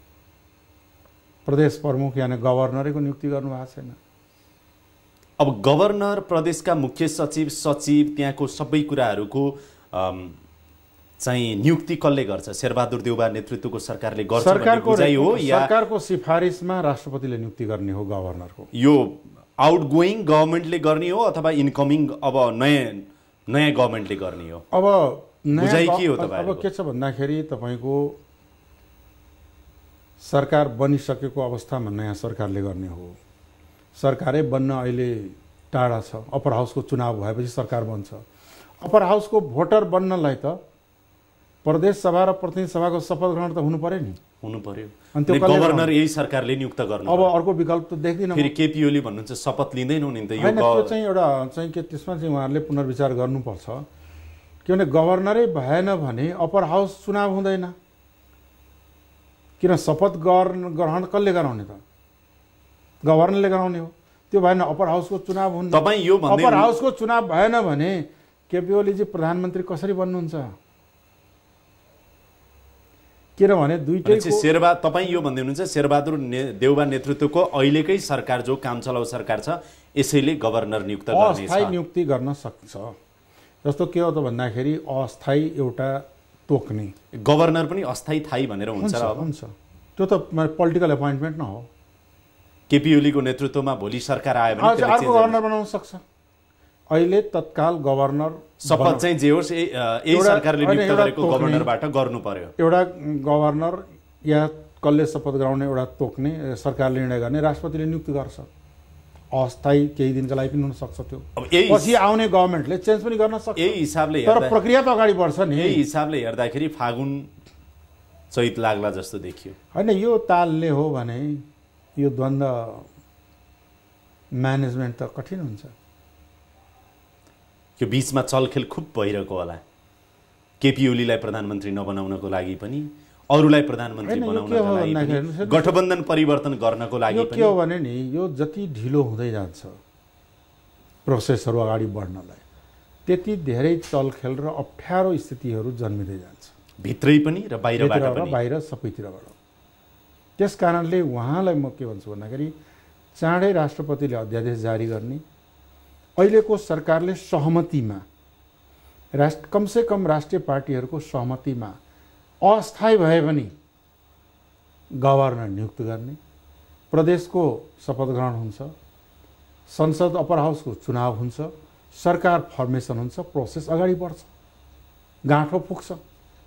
प्रदेश प्रमुख यानि गभर्नरैको नियुक्ति गर्नुभएको छैन। अब गभर्नर, प्रदेशका मुख्य सचिव, त्यहाँको सबै कुराहरूको चाहिँ नियुक्ति कसले गर्छ? शेरबहादुर देउबा नेतृत्वको सरकारले गर्छ भन्ने बुझाइ हो या सरकारको सिफारिसमा राष्ट्रपतिले नियुक्ति गर्ने हो गभर्नरको? यो आउटगोइङ गभर्नमेन्टले गर्ने हो अथवा इनकमिङ अब नयाँ गभर्नमेन्टले गर्ने हो? अब बुझाइ के हो तपाईहरुको? अब के छ भन्दाखेरि तपाईको सरकार बनिसकेको अवस्थामा नयाँ सरकारले गर्ने हो। सरकारै बन्न अहिले टाढा छ। अप्पर हाउसको चुनाव भएपछि सरकार बन्छ। अप्पर हाउसको भोटर बन्नलाई त प्रदेश सभा र प्रतिनिधि सभाको शपथ ग्रहण त हुनु पर्यो नि। हुनु पर्यो। अनि त्यो गभर्नर यही सरकारले नियुक्त गर्नु। अब अर्को विकल्प त देख्दिनँ। फेरि केपी ओली भन्नुहुन्छ शपथ लिँदैनौ नि त। यो त्यो चाहिँ एउटा चाहिँ के त्यसमा चाहिँ उहाँहरूले पुनर्विचार गर्नुपर्छ। किनभने गभर्नरै भएन भने अप्पर हाउस चुनाव हुँदैन। किन शपथ ग्रहण कसले गराउने त? गभर्नरले गराउने हो। त्यो भएन अप्पर हाउसको चुनाव हुन्न। तपाईँ यो भन्दै अप्पर हाउसको चुनाव भएन भने केपी ओलीजी प्रधानमन्त्री कसरी बन्नुहुन्छ? किनभने दुईटै तपाईँ यो भन्दै हुनुहुन्छ शेरबहादुर देउबा नेतृत्वको अहिलेकै सरकार जो काम चलाउ सरकार छ यसैले गभर्नर नियुक्त गर्ने छ। अस्थायी नियुक्ति गर्न सक्छ। जस्तो के हो त भन्दाखेरि अस्थायी एउटा तोक्ने गभर्नर पनि अस्थायी थाई भनेर हुन्छ र? हुन्छ। त्यो त पोलिटिकल एपोइन्टमेन्ट न हो। केपी ओलीको नेतृत्वमा भोलि सरकार आयो भने अर्को गभर्नर बनाउन सक्छ। अहिले तत्काल गभर्नर शपथ चाहिँ जे होस् यही सरकारले नियुक्त गरेको गभर्नरबाट गर्नु पर्यो। एउटा गभर्नर या कसले शपथ गराउने एउटा तोक्ने सरकारले निर्णय गर्ने राष्ट्रपतिले नियुक्ति गर्छ। अस्थायी केही दिनका लागि पनि हुन सक्छ। त्यो पछि आउने गभर्नमेन्टले चेन्ज पनि गर्न सक्छ। यही हिसाबले तर प्रक्रिया त अगाडि बढ्छ नि। यही हिसाबले हेर्दाखेरि फागुन चैत लाग्ला जस्तो देखियो। होइन यो तालले हो भने यो द्वन्द्व म्यानेजमेन्ट त कठिन हुन्छ। यो बीचमा चलखेल खुब भइरहेको होला। केपी ओलीलाई प्रधानमन्त्री नबनाउनको लागि पनि, अरूलाई प्रधानमन्त्री बनाउनको लागि पनि, गठबन्धन परिवर्तन गर्नको लागि पनि। के हो भने नि यो जति ढिलो हुँदै जान्छ प्रोसेसहरू अगाडि बढ्नलाई त्यति धेरै चलखेल र अप्ठ्यारो स्थितिहरू जन्मिँदै जान्छ। भित्रै पनि र बाहिरबाट पनि। बाहिर सबैतिरबाट। त्यस कारणले उहाँलाई म के भन्छु भन्दाखेरि चाँडै राष्ट्रपतिले अध्यादेश जारी गर्ने। अहिलेको सरकारले सहमतिमा कमसेकम राष्ट्रिय पार्टीहरूको सहमतिमा अस्थायी भए पनि गभर्नर नियुक्त गर्ने। प्रदेशको शपथ ग्रहण हुन्छ। संसद अप्पर हाउसको चुनाव हुन्छ। सरकार फर्मेसन हुन्छ। प्रोसेस अगाडि बढ्छ। गाँठो पुग्छ।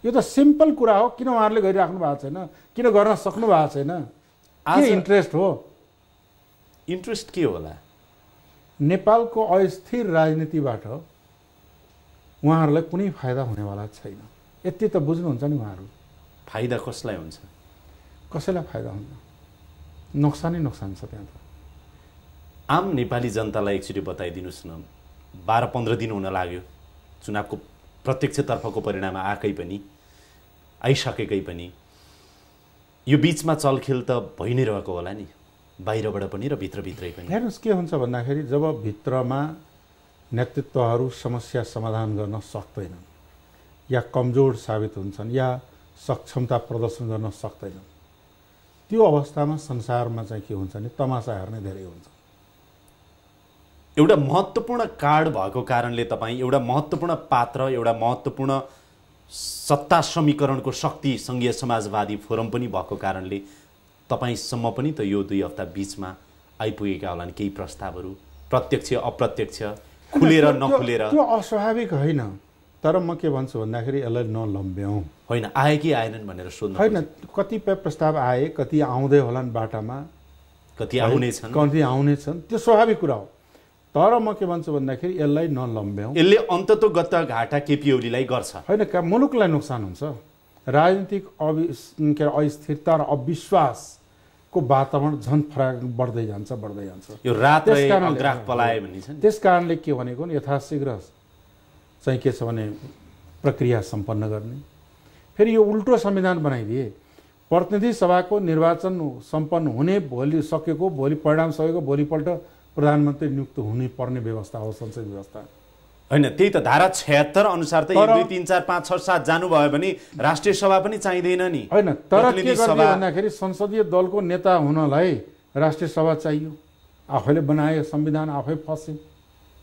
यो त सिम्पल कुरा हो। किन उहाँहरूले गरिराख्नु भएको छैन? किन गर्न सक्नु भएको छैन? के इन्ट्रेस्ट हो? इन्ट्रेस्ट के होला? नेपालको अस्थिर राजनीतिबाट उहाँहरूलाई कुनै फाइदा हुनेवाला छैन। यति त बुझ्नुहुन्छ नि उहाँहरू। फाइदा कसलाई हुन्छ? कसैलाई फाइदा हुन्छ? नोक्सानै नोक्सान छ त्यहाँ त। आम नेपाली जनतालाई एकचोटि बताइदिनुहोस् न। 12-15 दिन हुन लाग्यो चुनावको प्रत्यक्षतर्फको परिणाम आइसकेकै पनि यो बीचमा चलखेल त भइ नै रहेको होला नि, बाहिरबाट पनि र भित्रभित्रै पनि। हेर्नुहोस् के हुन्छ भन्दाखेरि जब भित्रमा नेतृत्वहरू समस्या समाधान गर्न सक्दैनन् या कमजोर साबित हुन्छन् या सक्षमता प्रदर्शन गर्न सक्दैनन्, त्यो अवस्थामा संसारमा चाहिँ के हुन्छ नि तमासा हेर्ने धेरै हुन्छ। एउटा महत्त्वपूर्ण कार्ड भएको कारणले तपाईँ एउटा महत्त्वपूर्ण पात्र, एउटा महत्त्वपूर्ण सत्ता समीकरणको शक्ति सङ्घीय समाजवादी फोरम पनि भएको कारणले तपाईँसम्म पनि त यो 2 हप्ता बीचमा आइपुगेका होलान् केही प्रस्तावहरू, प्रत्यक्ष अप्रत्यक्ष, खुलेर नखुलेर। त्यो अस्वाभाविक होइन। तर म के भन्छु भन्दाखेरि यसलाई नलम्ब्याउँ। होइन आए कि आएनन् भनेर सोध्नु होइन। कतिपय प्रस्ताव आए, कति आउँदै होलान् बाटामा, कति आउनेछन्, त्यो स्वाभाविक कुरा हो। तर म के भन्छु भन्दाखेरि यसलाई नलम्ब्याउँ। यसले अन्ततोगत घाटा केपी ओलीलाई गर्छ होइन, मुलुकलाई नोक्सान हुन्छ। राजनीतिक अस्थिरता र अविश्वासको वातावरण झन् फराक बढ्दै जान्छ। यो रात अग्राह पलाए भनिन्छ नि। त्यस कारणले के भनेको यथाशीघ्र चाहिँ के छ भने प्रक्रिया सम्पन्न गर्ने। फेरि यो उल्टो संविधान बनाइदिए, प्रतिनिधि सभाको निर्वाचन सम्पन्न हुने भोलि सकेको, भोलि परिणाम सकेको भोलिपल्ट प्रधानमन्त्री नियुक्त हुने पर्ने व्यवस्था हो संसदीय व्यवस्था। होइन, त्यही त धारा 76 अनुसार त 1 2 3 4 5 6 7 जानुभयो भने राष्ट्रिय सभा पनि चाहिँदैन नि। होइन, तर के गर्ने भन्दाखेरि संसदीय दलको नेता हुनलाई राष्ट्रिय सभा चाहियो। आफैले बनाए संविधान आफै फसे।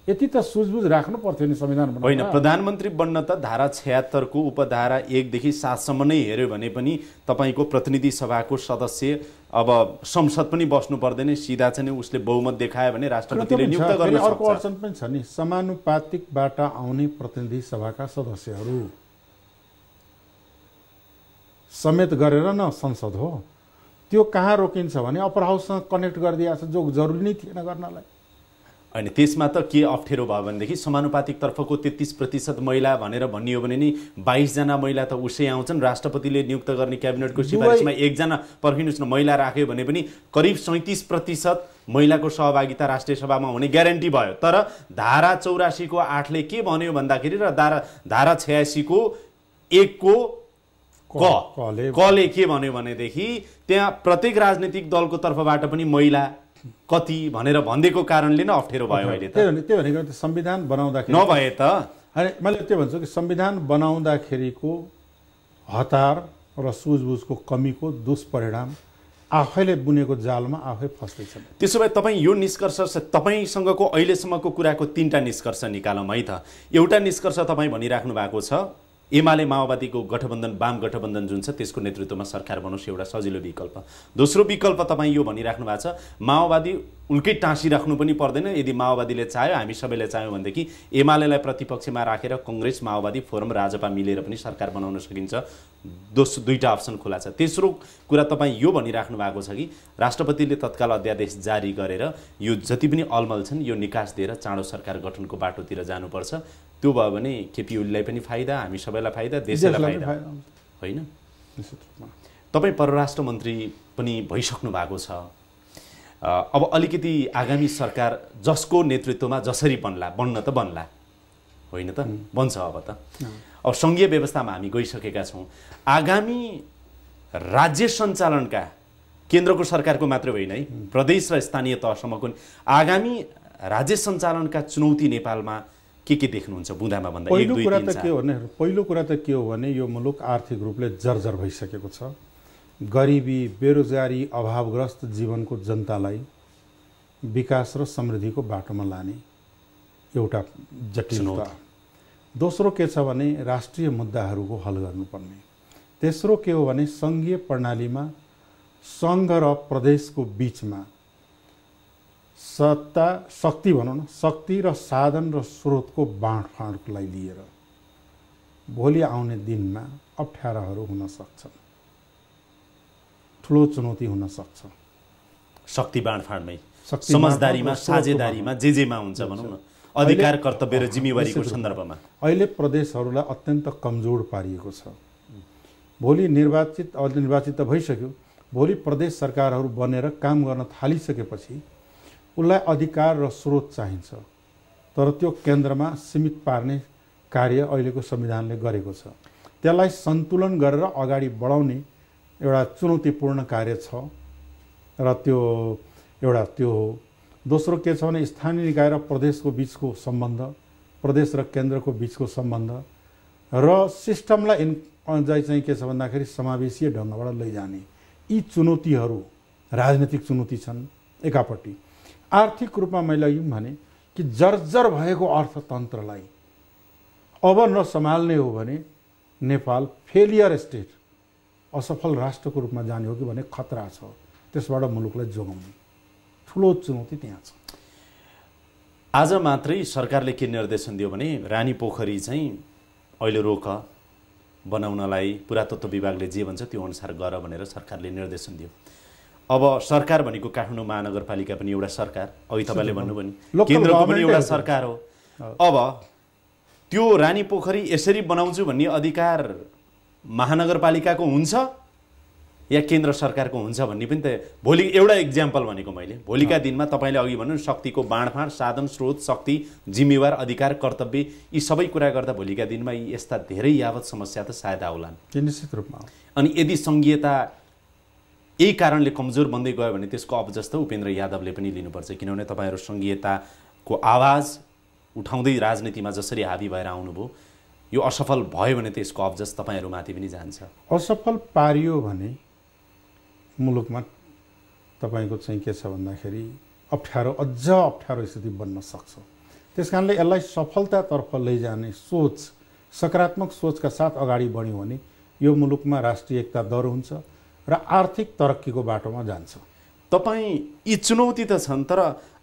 यति त सुझबुझ राख्नु पर्थ्यो नि संविधान बनाउन। होइन, प्रधानमन्त्री बन्न त धारा 76 को उपधारा 1 देखि 7 सम्म नै हेर्यो भने पनि तपाईँको प्रतिनिधि सभाको सदस्य अब संसद पनि बस्नु पर्दैन, सिधा चाहिँ उसले बहुमत देखायो भने राष्ट्रपतिले नियुक्त गर्न सक्छ। अर्को अडचन पनि छ नि, समानुपातिकबाट आउने प्रतिनिधि सभाका सदस्यहरू समेत गरेर न संसद हो, त्यो कहाँ रोकिन्छ भने अप्पर हाउससँग कनेक्ट गरिदिएको छ, जो जरुरी नै थिएन गर्नलाई। होइन, त्यसमा त के अप्ठ्यारो भयो भनेदेखि समानुपातिक तर्फको 33% महिला भनेर भनियो भने नि 22 जना महिला त उसै आउँछन्। राष्ट्रपतिले नियुक्त गर्ने क्याबिनेटको सिफारिसमा 1 जना पर्खिनुहोस् न महिला राख्यो भने पनि करिब 37% महिलाको सहभागिता राष्ट्रिय सभामा हुने ग्यारेन्टी भयो। तर धारा 84 को 8 ले के भन्यो भन्दाखेरि र धारा 86 को 1 को कले के भन्यो भनेदेखि त्यहाँ प्रत्येक राजनीतिक दलको तर्फबाट पनि महिला कति भनेर भनिदिएको कारणले नै अप्ठ्यारो भयो अहिले त। त्यो भनेको संविधान बनाउँदाखेरि नभए त होइन, मैले त्यो भन्छु कि संविधान बनाउँदाखेरिको हतार र सुझबुझको कमीको दुष्परिणाम आफैले बुनेको जालमा आफै फस्दैछन्। त्यसो भए तपाईँ यो निष्कर्ष, तपाईँसँगको अहिलेसम्मको कुराको 3टा निष्कर्ष निकालौँ है त। एउटा निष्कर्ष तपाईँ भनिराख्नु भएको छ, एमाले माओवादीको गठबन्धन, वाम गठबन्धन जुन छ त्यसको नेतृत्वमा सरकार बनोस्, एउटा सजिलो विकल्प। दोस्रो विकल्प तपाईँ यो भनिराख्नु भएको छ, माओवादी उल्कै टाँसिराख्नु पनि पर्दैन, यदि माओवादीले चाह्यो हामी सबैले चाह्यौँ भनेदेखि एमालेलाई प्रतिपक्षमा राखेर काङ्ग्रेस माओवादी फोरम राजपा मिलेर पनि सरकार बनाउन सकिन्छ। दुईटा अप्सन खुला छ। तेस्रो कुरा तपाईँ यो भनिराख्नु भएको छ कि राष्ट्रपतिले तत्काल अध्यादेश जारी गरेर यो जति पनि अलमल छन् यो निकास दिएर चाँडो सरकार गठनको बाटोतिर जानुपर्छ। त्यो भयो भने केपी ओलीलाई पनि फाइदा, हामी सबैलाई फाइदा, देशलाई फाइदा होइन। तपाईँ परराष्ट्र मन्त्री पनि भइसक्नु भएको छ। अब अलिकति आगामी सरकार जसको नेतृत्वमा जसरी बन्न त बन्ला होइन त, बन्छ अब त। अब सङ्घीय व्यवस्थामा हामी गइसकेका छौँ। आगामी राज्य सञ्चालनका, केन्द्रको सरकारको मात्र होइन है, प्रदेश र स्थानीय तहसम्मको आगामी राज्य सञ्चालनका चुनौती नेपालमा के देख्नुहुन्छ बुँदामा भन्दा? पहिलो कुरा त के हो भने यो मुलुक आर्थिक रूपले जर्जर भइसकेको छ। गरिबी, बेरोजगारी, अभावग्रस्त जीवनको जनतालाई विकास र समृद्धिको बाटोमा लाने एउटा जटिलता। दोस्रो के छ भने राष्ट्रिय मुद्दाहरूको हल गर्नुपर्ने। तेस्रो के हो भने सङ्घीय प्रणालीमा सङ्घ र प्रदेशको बीचमा शक्ति भनौँ न, शक्ति र साधन र स्रोतको बाँडफाँडलाई लिएर भोलि आउने दिनमा अप्ठ्याराहरू हुन सक्छन्, ठुलो चुनौती हुन सक्छ। शक्ति बाँडफाँडमै, समझदारीमा, साझेदारीमा, जेमा हुन्छ भनौँ न, अधिकार कर्तव्य र जिम्मेवारीको सन्दर्भमा अहिले प्रदेशहरूलाई अत्यन्त कमजोर पारिएको छ। भोलि निर्वाचित त भइसक्यो, भोलि प्रदेश सरकारहरू बनेर काम गर्न थालिसकेपछि उसलाई अधिकार र स्रोत चाहिन्छ, तर त्यो केन्द्रमा सीमित पार्ने कार्य अहिलेको संविधानले गरेको छ। त्यसलाई सन्तुलन गरेर अगाडि बढाउने एउटा चुनौतीपूर्ण कार्य छ र त्यो एउटा त्यो हो। दोस्रो के छ भने स्थानीय निकाय र प्रदेशको बीचको सम्बन्ध, प्रदेश र केन्द्रको बीचको सम्बन्ध र सिस्टमलाई चाहिँ के छ भन्दाखेरि समावेशीय ढङ्गबाट लैजाने, यी चुनौतीहरू राजनीतिक चुनौती छन्। एकापट्टि आर्थिक रूपमा मैले यौँ भने कि जर्जर भएको अर्थतन्त्रलाई अब नसम्हाल्ने हो भने नेपाल फेलियर स्टेट, असफल राष्ट्रको रूपमा जाने हो कि भने खतरा छ। त्यसबाट मुलुकलाई जोगाउने ठुलो चुनौती त्यहाँ छ। आज मात्रै सरकारले के निर्देशन दियो भने रानी पोखरी चाहिँ अहिले रोक बनाउनलाई पुरातत्व विभागले जे भन्छ त्यो अनुसार गर भनेर सरकारले निर्देशन दियो। अब सरकार भनेको काठमाडौँ महानगरपालिका पनि एउटा सरकार, अघि तपाईँले भन्नुभयो नि लोकल केन्द्रको पनि एउटा गभर्नमेन्टै हो। सरकार हो। अब त्यो रानी पोखरी यसरी बनाउँछु भन्ने अधिकार महानगरपालिकाको हुन्छ या केन्द्र सरकारको हुन्छ भन्ने पनि त भोलि एउटा इक्जाम्पल भनेको मैले। भोलिका दिनमा तपाईँले अघि भन्नु शक्तिको बाँडफाँड, साधन स्रोत, शक्ति, जिम्मेवार, अधिकार, कर्तव्य यी सबै कुरा गर्दा भोलिका दिनमा यी यस्ता धेरै यावत समस्या त सायद आउलान्। निश्चित रूपमा। अनि यदि सङ्घीयता यही कारणले कमजोर बन्दै गयो भने त्यसको अबजस्त उपेन्द्र यादवले पनि लिनुपर्छ, किनभने तपाईँहरू सङ्घीयताको आवाज उठाउँदै राजनीतिमा जसरी हाबी भएर आउनुभयो, यो असफल भयो भने त्यसको अबजस्त तपाईँहरूमाथि पनि जान्छ। असफल पारियो भने मुलुकमा तपाईँको चाहिँ के छ भन्दाखेरि अप्ठ्यारो, अझ अप्ठ्यारो स्थिति बन्न सक्छ। त्यस कारणले यसलाई सफलतातर्फ लैजाने सोच, सकारात्मक सोचका साथ अगाडि बढ्यो भने यो मुलुकमा राष्ट्रिय एकता दर हुन्छ र आर्थिक तरक्कीको बाटोमा जान्छ। तपाईँ यी चुनौती त छन्, तर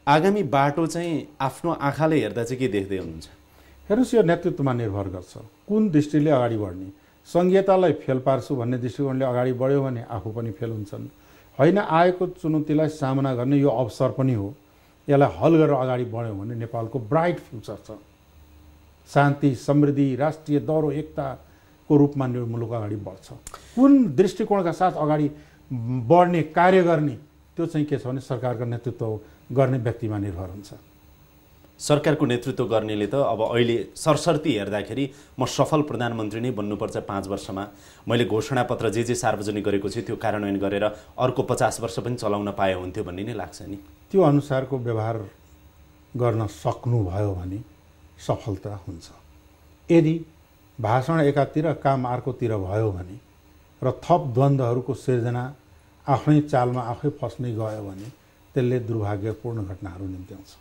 आगामी बाटो चाहिँ आफ्नो आँखाले हेर्दा चाहिँ के देख्दै हुनुहुन्छ? हेर्नुहोस्, यो नेतृत्वमा निर्भर गर्छ कुन दृष्टिले अगाडि बढ्ने। सङ्घीयतालाई फेल पार्छु भन्ने दृष्टिकोणले अगाडि बढ्यो भने आफू पनि फेल हुन्छन्। होइन, आएको चुनौतीलाई सामना गर्ने यो अवसर पनि हो, यसलाई हल गरेर अगाडि बढ्यो भने नेपालको ब्राइट फ्युचर छ। शान्ति, समृद्धि, राष्ट्रिय दौरो, एकताको रूपमा यो मुलुक अगाडि बढ्छ। कुन दृष्टिकोणका साथ अगाडि बढ्ने, कार्य गर्ने, त्यो चाहिँ के छ भने सरकारको नेतृत्व गर्ने व्यक्तिमा निर्भर हुन्छ। सरकारको नेतृत्व गर्नेले त अब अहिले सरसर्ती हेर्दाखेरि म सफल प्रधानमन्त्री नै बन्नुपर्छ 5 वर्षमा, मैले घोषणापत्र जे सार्वजनिक गरेको छु त्यो कार्यान्वयन गरेर अर्को 50 वर्ष पनि चलाउन पाए हुन्थ्यो भन्ने नै लाग्छ नि। त्यो अनुसारको व्यवहार गर्न सक्नुभयो भने सफलता हुन्छ। यदि भाषण एकातिर काम अर्कोतिर भयो भने र थप द्वन्द्वहरूको सिर्जना आफ्नै चालमा आफै फस्नै गयो भने त्यसले दुर्भाग्यपूर्ण घटनाहरू निम्त्याउँछ।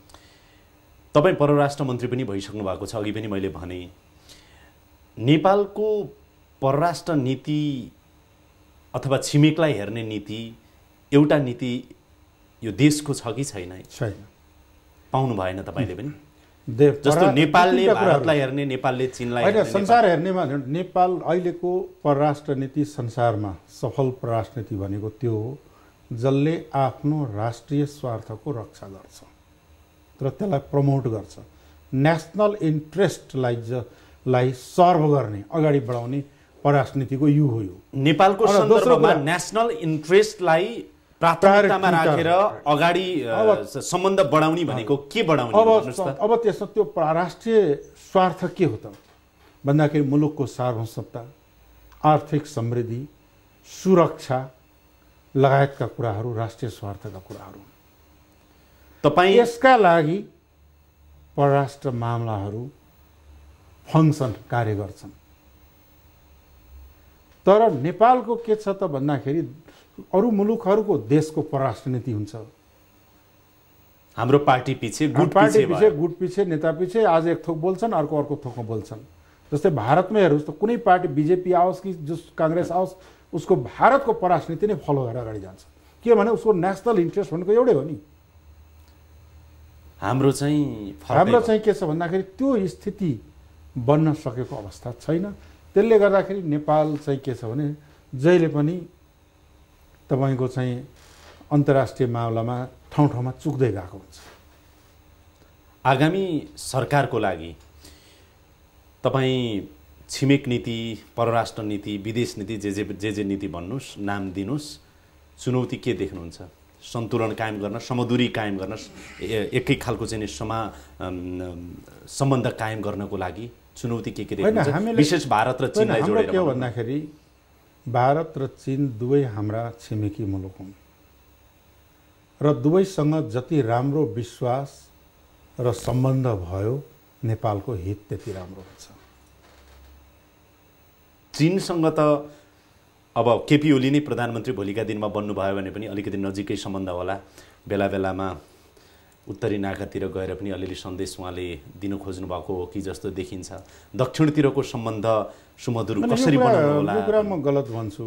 तपाईँ परराष्ट्र मन्त्री पनि भइसक्नु भएको छ। अघि पनि मैले भने नेपालको परराष्ट्र नीति अथवा छिमेकलाई हेर्ने नीति एउटा नीति यो देशको छ कि छैन? छैन। पाउनु भएन तपाईँले पनि? जस्तो नेपालले भारतलाई हेर्ने, नेपालले चीनलाई होइन, हेर्ने, संसार हेर्नेमा नेपाल अहिलेको परराष्ट्र नीति संसारमा सफल परराष्ट्र नीति भनेको त्यो हो जसले आफ्नो राष्ट्रिय स्वार्थको रक्षा गर्छ र त्यसलाई प्रमोट गर्छ। नेसनल इन्ट्रेस्टलाई सर्भ गर्ने, अगाडि बढाउने परराष्ट्र नीतिको यो हो। यो नेपालको सन्दर्भमा नेसनल इन्ट्रेस्टलाई प्राथमिकतामा राखेर अगाडि सम्बन्ध बढाउने भनेको के बढाउने? अब त्यसमा त्यो राष्ट्रिय स्वार्थ के हो त भन्दाखेरि मुलुकको सार्वभौमता, आर्थिक समृद्धि, सुरक्षा लगायतका कुराहरू राष्ट्रिय स्वार्थका कुराहरू। तपाईँ यसका लागि परराष्ट्र मामलाहरू फङ्सन, कार्य गर्छन्। तर नेपालको के छ त भन्दाखेरि अरू मुलुकहरूको देशको परराष्ट्र नीति हुन्छ। हाम्रो पार्टी पछि, गुट पछि, नेता पछि आज एक थोक बोल्छन्, अर्को थोकमा बोल्छन्। जस्तै भारतमै हेर्नुहोस् त, कुनै पार्टी बिजेपी आओस् कि काङ्ग्रेस आओस्, उसको भारतको परराष्ट्र नीति नै फलो गरेर अगाडि जान्छ। के भने उसको नेसनल इन्ट्रेस्ट भनेको एउटै हो नि। हाम्रो चाहिँ के छ भन्दाखेरि त्यो स्थिति बन्न सकेको अवस्था छैन। त्यसले गर्दाखेरि नेपाल चाहिँ के छ भने जहिले पनि तपाईँको चाहिँ अन्तर्राष्ट्रिय मामलामा ठाउँ चुक्दै गएको हुन्छ। आगामी सरकारको लागि तपाईँ छिमेक नीति, परराष्ट्र नीति, विदेश नीति, जे नीति भन्नुहोस्, नाम दिनुहोस्, चुनौती के देख्नुहुन्छ? सन्तुलन कायम गर्न, समदूरी कायम गर्न, एकै खालको चाहिँ सम्बन्ध कायम गर्नको लागि चुनौती के देख्नुहुन्छ? विशेष भारत र चीनलाई जोडेर। के हो भन्दाखेरि भारत र चीन दुवै हाम्रा छिमेकी मुलुक हुन् र दुवैसँग जति राम्रो विश्वास र सम्बन्ध भयो नेपालको हित त्यति राम्रो हुन्छ। चीनसँग त अब केपी ओली नै प्रधानमन्त्री भोलिका दिनमा बन्नुभयो भने पनि अलिकति नजिकै सम्बन्ध होला। बेला बेलामा उत्तरी नाकातिर गएर पनि अलिअलि सन्देश उहाँले दिन खोज्नु भएको हो कि जस्तो देखिन्छ। दक्षिणतिरको सम्बन्ध सुमधुर कसरी बनाउनु होला? यो कुरा म गलत भन्छु।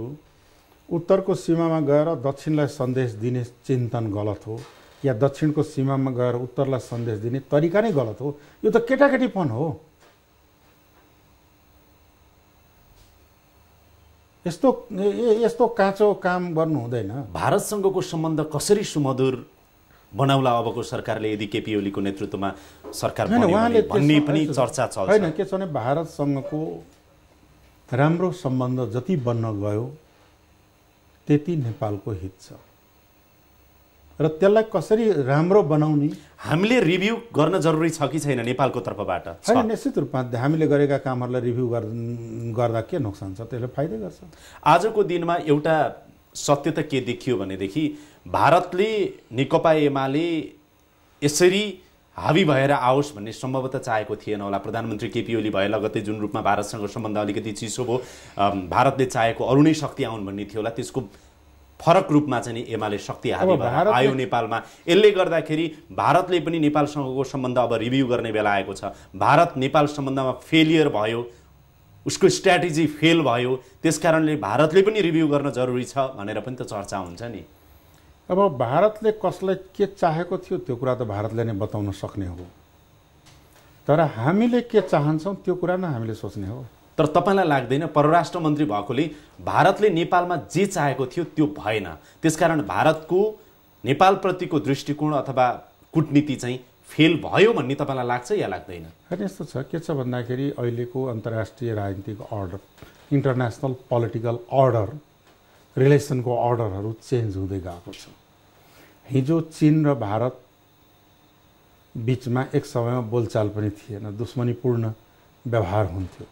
उत्तरको सीमामा गएर दक्षिणलाई सन्देश दिने चिन्तन गलत हो, या दक्षिणको सीमामा गएर उत्तरलाई सन्देश दिने तरिका नै गलत हो। यो त केटाकेटीपन हो। यस्तो काँचो काम गर्नु हुँदैन। भारतसँगको सम्बन्ध कसरी सुमधुर बनाउला अबको सरकारले यदि केपी ओलीको नेतृत्वमा सरकार बन्यो भन्ने पनि चर्चा चल्छ। होइन, के छ भने भारतसँगको राम्रो सम्बन्ध जति बन्न गयो त्यति नेपालको हित छ र त्यसलाई कसरी राम्रो बनाउने हामीले रिभ्यू गर्न जरुरी छ कि छैन नेपालको तर्फबाट? होइन, निश्चित रूपमा हामीले गरेका कामहरूलाई रिभ्यू गर्दा के नोक्सान छ, त्यसले फाइदा गर्छ। आजको दिनमा एउटा सत्य त के देखियो भनेदेखि भारतले नेकपा एमाले यसरी हावी भएर आओस् भन्ने सम्भवतः चाहेको थिएन होला। प्रधानमन्त्री केपी ओली भए लगत्तै जुन रूपमा भारतसँग सम्बन्ध अलिकति चिसो भयो, भारतले चाहेको अरू नै शक्ति आउन् भन्ने थियो होला। त्यसको फरक रूपमा चाहिँ एमाले शक्ति हावी भएर आयो नेपालमा। यसले गर्दाखेरि भारतले पनि नेपालसँगको सम्बन्ध अब रिभ्यू गर्ने बेला आएको छ। भारत नेपाल सम्बन्धमा फेलियर भयो, उसको स्ट्र्याटेजी फेल भयो, त्यसकारणले भारतले पनि रिभ्यू गर्न जरुरी छ भनेर पनि त चर्चा हुन्छ नि। अब भारतले कसलाई के चाहेको थियो त्यो कुरा त भारतले नै बताउन सक्ने हो, तर हामीले के चाहन्छौँ त्यो कुरा नै हामीले सोच्ने हो। तर तपाईँलाई लाग्दैन परराष्ट्र मन्त्री भएकोले भारतले नेपालमा जे चाहेको थियो त्यो भएन, त्यसकारण भारतको नेपालप्रतिको दृष्टिकोण अथवा कूटनीति चाहिँ फेल भयो भन्ने तपाईँलाई लाग्छ या लाग्दैन? यस्तो छ, के छ भन्दाखेरि अहिलेको अन्तर्राष्ट्रिय राजनीतिक अर्डर, इन्टरनेसनल पोलिटिकल अर्डर, रिलेसनको अर्डरहरू चेन्ज हुँदै गएको छ। हिजो चीन र भारत बिचमा एक समयमा बोलचाल पनि थिएन, दुश्मनीपूर्ण व्यवहार हुन्थ्यो।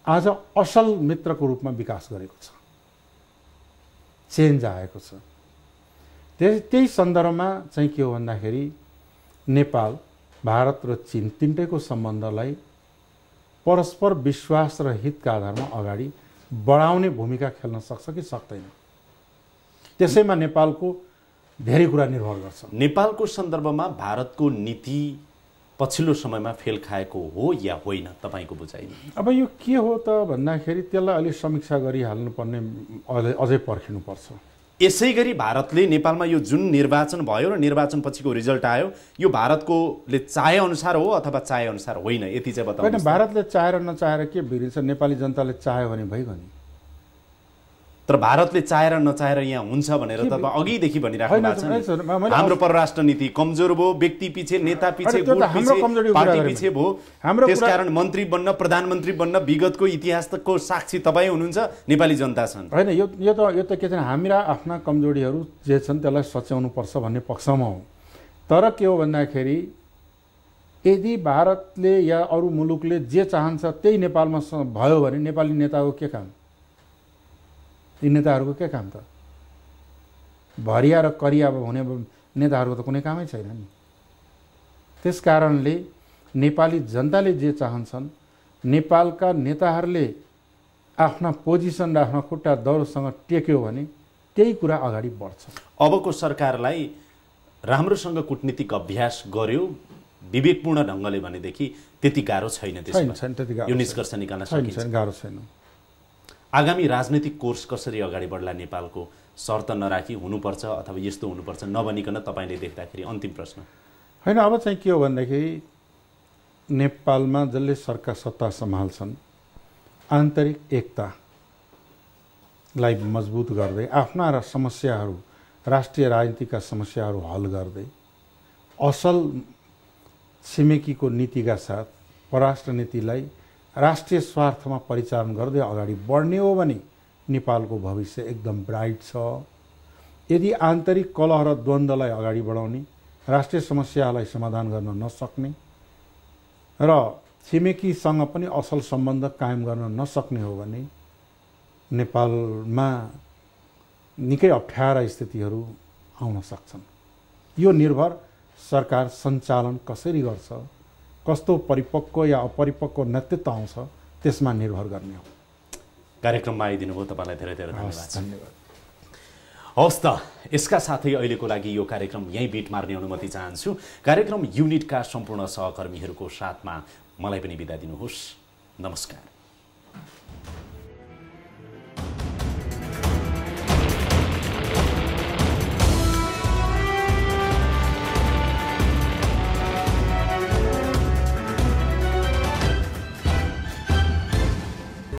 आज असल मित्रको रूपमा विकास गरेको छ, चेन्ज आएको छ। त्यही सन्दर्भमा चाहिँ के हो भन्दाखेरि नेपाल, भारत र चीन तिनटैको सम्बन्धलाई परस्पर विश्वास र हितका आधारमा अगाडि बढाउने भूमिका खेल्न सक्छ कि सक्दैन, त्यसैमा नेपालको धेरै कुरा निर्भर गर्छ। नेपालको सन्दर्भमा भारतको नीति पछिल्लो समयमा फेल खाएको हो या होइन तपाईँको बुझाइमा? अब यो के हो त भन्दाखेरि त्यसलाई अलि समीक्षा गरिहाल्नुपर्ने, अझै पर्खिनुपर्छ। यसै गरी भारतले नेपालमा यो जुन निर्वाचन भयो र निर्वाचन पछिको रिजल्ट आयो, यो भारतकोले चाहे अनुसार हो अथवा चाहे अनुसार होइन, यति चाहिँ बताउनु। होइन, भारतले चाहेर नचाहेर के बिग्रिन्छ, नेपाली जनताले चाह्यो भने भइगयो नि। तर भारतले चाहेर नचाहेर यहाँ हुन्छ भनेर तपाईँ अघिदेखि भनिराख्नु भएको छ। हाम्रो परराष्ट्र नीति कमजोर भयो, व्यक्ति पछि, नेता पछि, गुट पछि, पार्टी पछि भयो। त्यसकारण मन्त्री बन्न, प्रधानमन्त्री बन्न विगतको इतिहासको साक्षी तपाईँ हुनुहुन्छ, नेपाली जनता छन्। होइन, यो त के छ, हाम्रा आफ्ना कमजोरीहरू जे छन् त्यसलाई सच्याउनुपर्छ भन्ने पक्षमा हो। तर के हो भन्दाखेरि यदि भारतले या अरू मुलुकले जे चाहन्छ त्यही नेपालमा भयो भने नेपाली नेताको के काम? यी नेताहरूको के काम त? भरिया र करिया हुने नेताहरूको त कुनै कामै छैन नि। त्यसकारणले नेपाली जनताले जे चाहन्छन्, नेपालका नेताहरूले आफ्ना पोजिसन र आफ्ना खुट्टा दौरोसँग टेक्यो भने त्यही कुरा अगाडि बढ्छ। अबको सरकारलाई राम्रोसँग कूटनीतिक अभ्यास गर्यो विवेकपूर्ण ढङ्गले भनेदेखि त्यति गाह्रो छैन। त्यसमा यो निष्कर्ष निकाल्न सकिन्छ? गाह्रो छैन। आगामी राजनीतिक कोर्स कसरी अगाडि बढ्ला नेपालको? शर्त नराखी हुनुपर्छ अथवा यस्तो हुनुपर्छ नभनिकन तपाईँले देख्दाखेरि अन्तिम प्रश्न। होइन, अब चाहिँ के हो भन्दाखेरि नेपालमा जसले सरकार सत्ता सम्हाल्छन् आन्तरिक एकतालाई मजबुत गर्दै, आफ्ना समस्याहरू, राष्ट्रिय राजनीतिका समस्याहरू हल गर्दै, असल छिमेकीको नीतिका साथ परराष्ट्र नीतिलाई राष्ट्रिय स्वार्थमा परिचालन गर्दै अगाडि बढ्ने हो भने नेपालको भविष्य एकदम ब्राइट छ। यदि आन्तरिक कलह र द्वन्द्वलाई अगाडि बढाउने, राष्ट्रिय समस्यालाई समाधान गर्न नसक्ने र छिमेकीसँग पनि असल सम्बन्ध कायम गर्न नसक्ने हो भने नेपालमा निकै अप्ठ्यारा स्थितिहरू आउन सक्छन्। यो निर्भर सरकार सञ्चालन कसरी गर्छ, कस्तो परिपक्व या अपरिपक्व नेतृत्व आउँछ त्यसमा निर्भर गर्ने हो। कार्यक्रममा आइदिनु भयो, तपाईँलाई धेरै धेरै धन्यवाद। धन्यवाद। हवस् त, यसका साथै अहिलेको लागि यो कार्यक्रम यहीँ बिट मार्ने अनुमति चाहन्छु। कार्यक्रम युनिटका सम्पूर्ण सहकर्मीहरूको साथमा मलाई पनि बिदा दिनुहोस्। नमस्कार।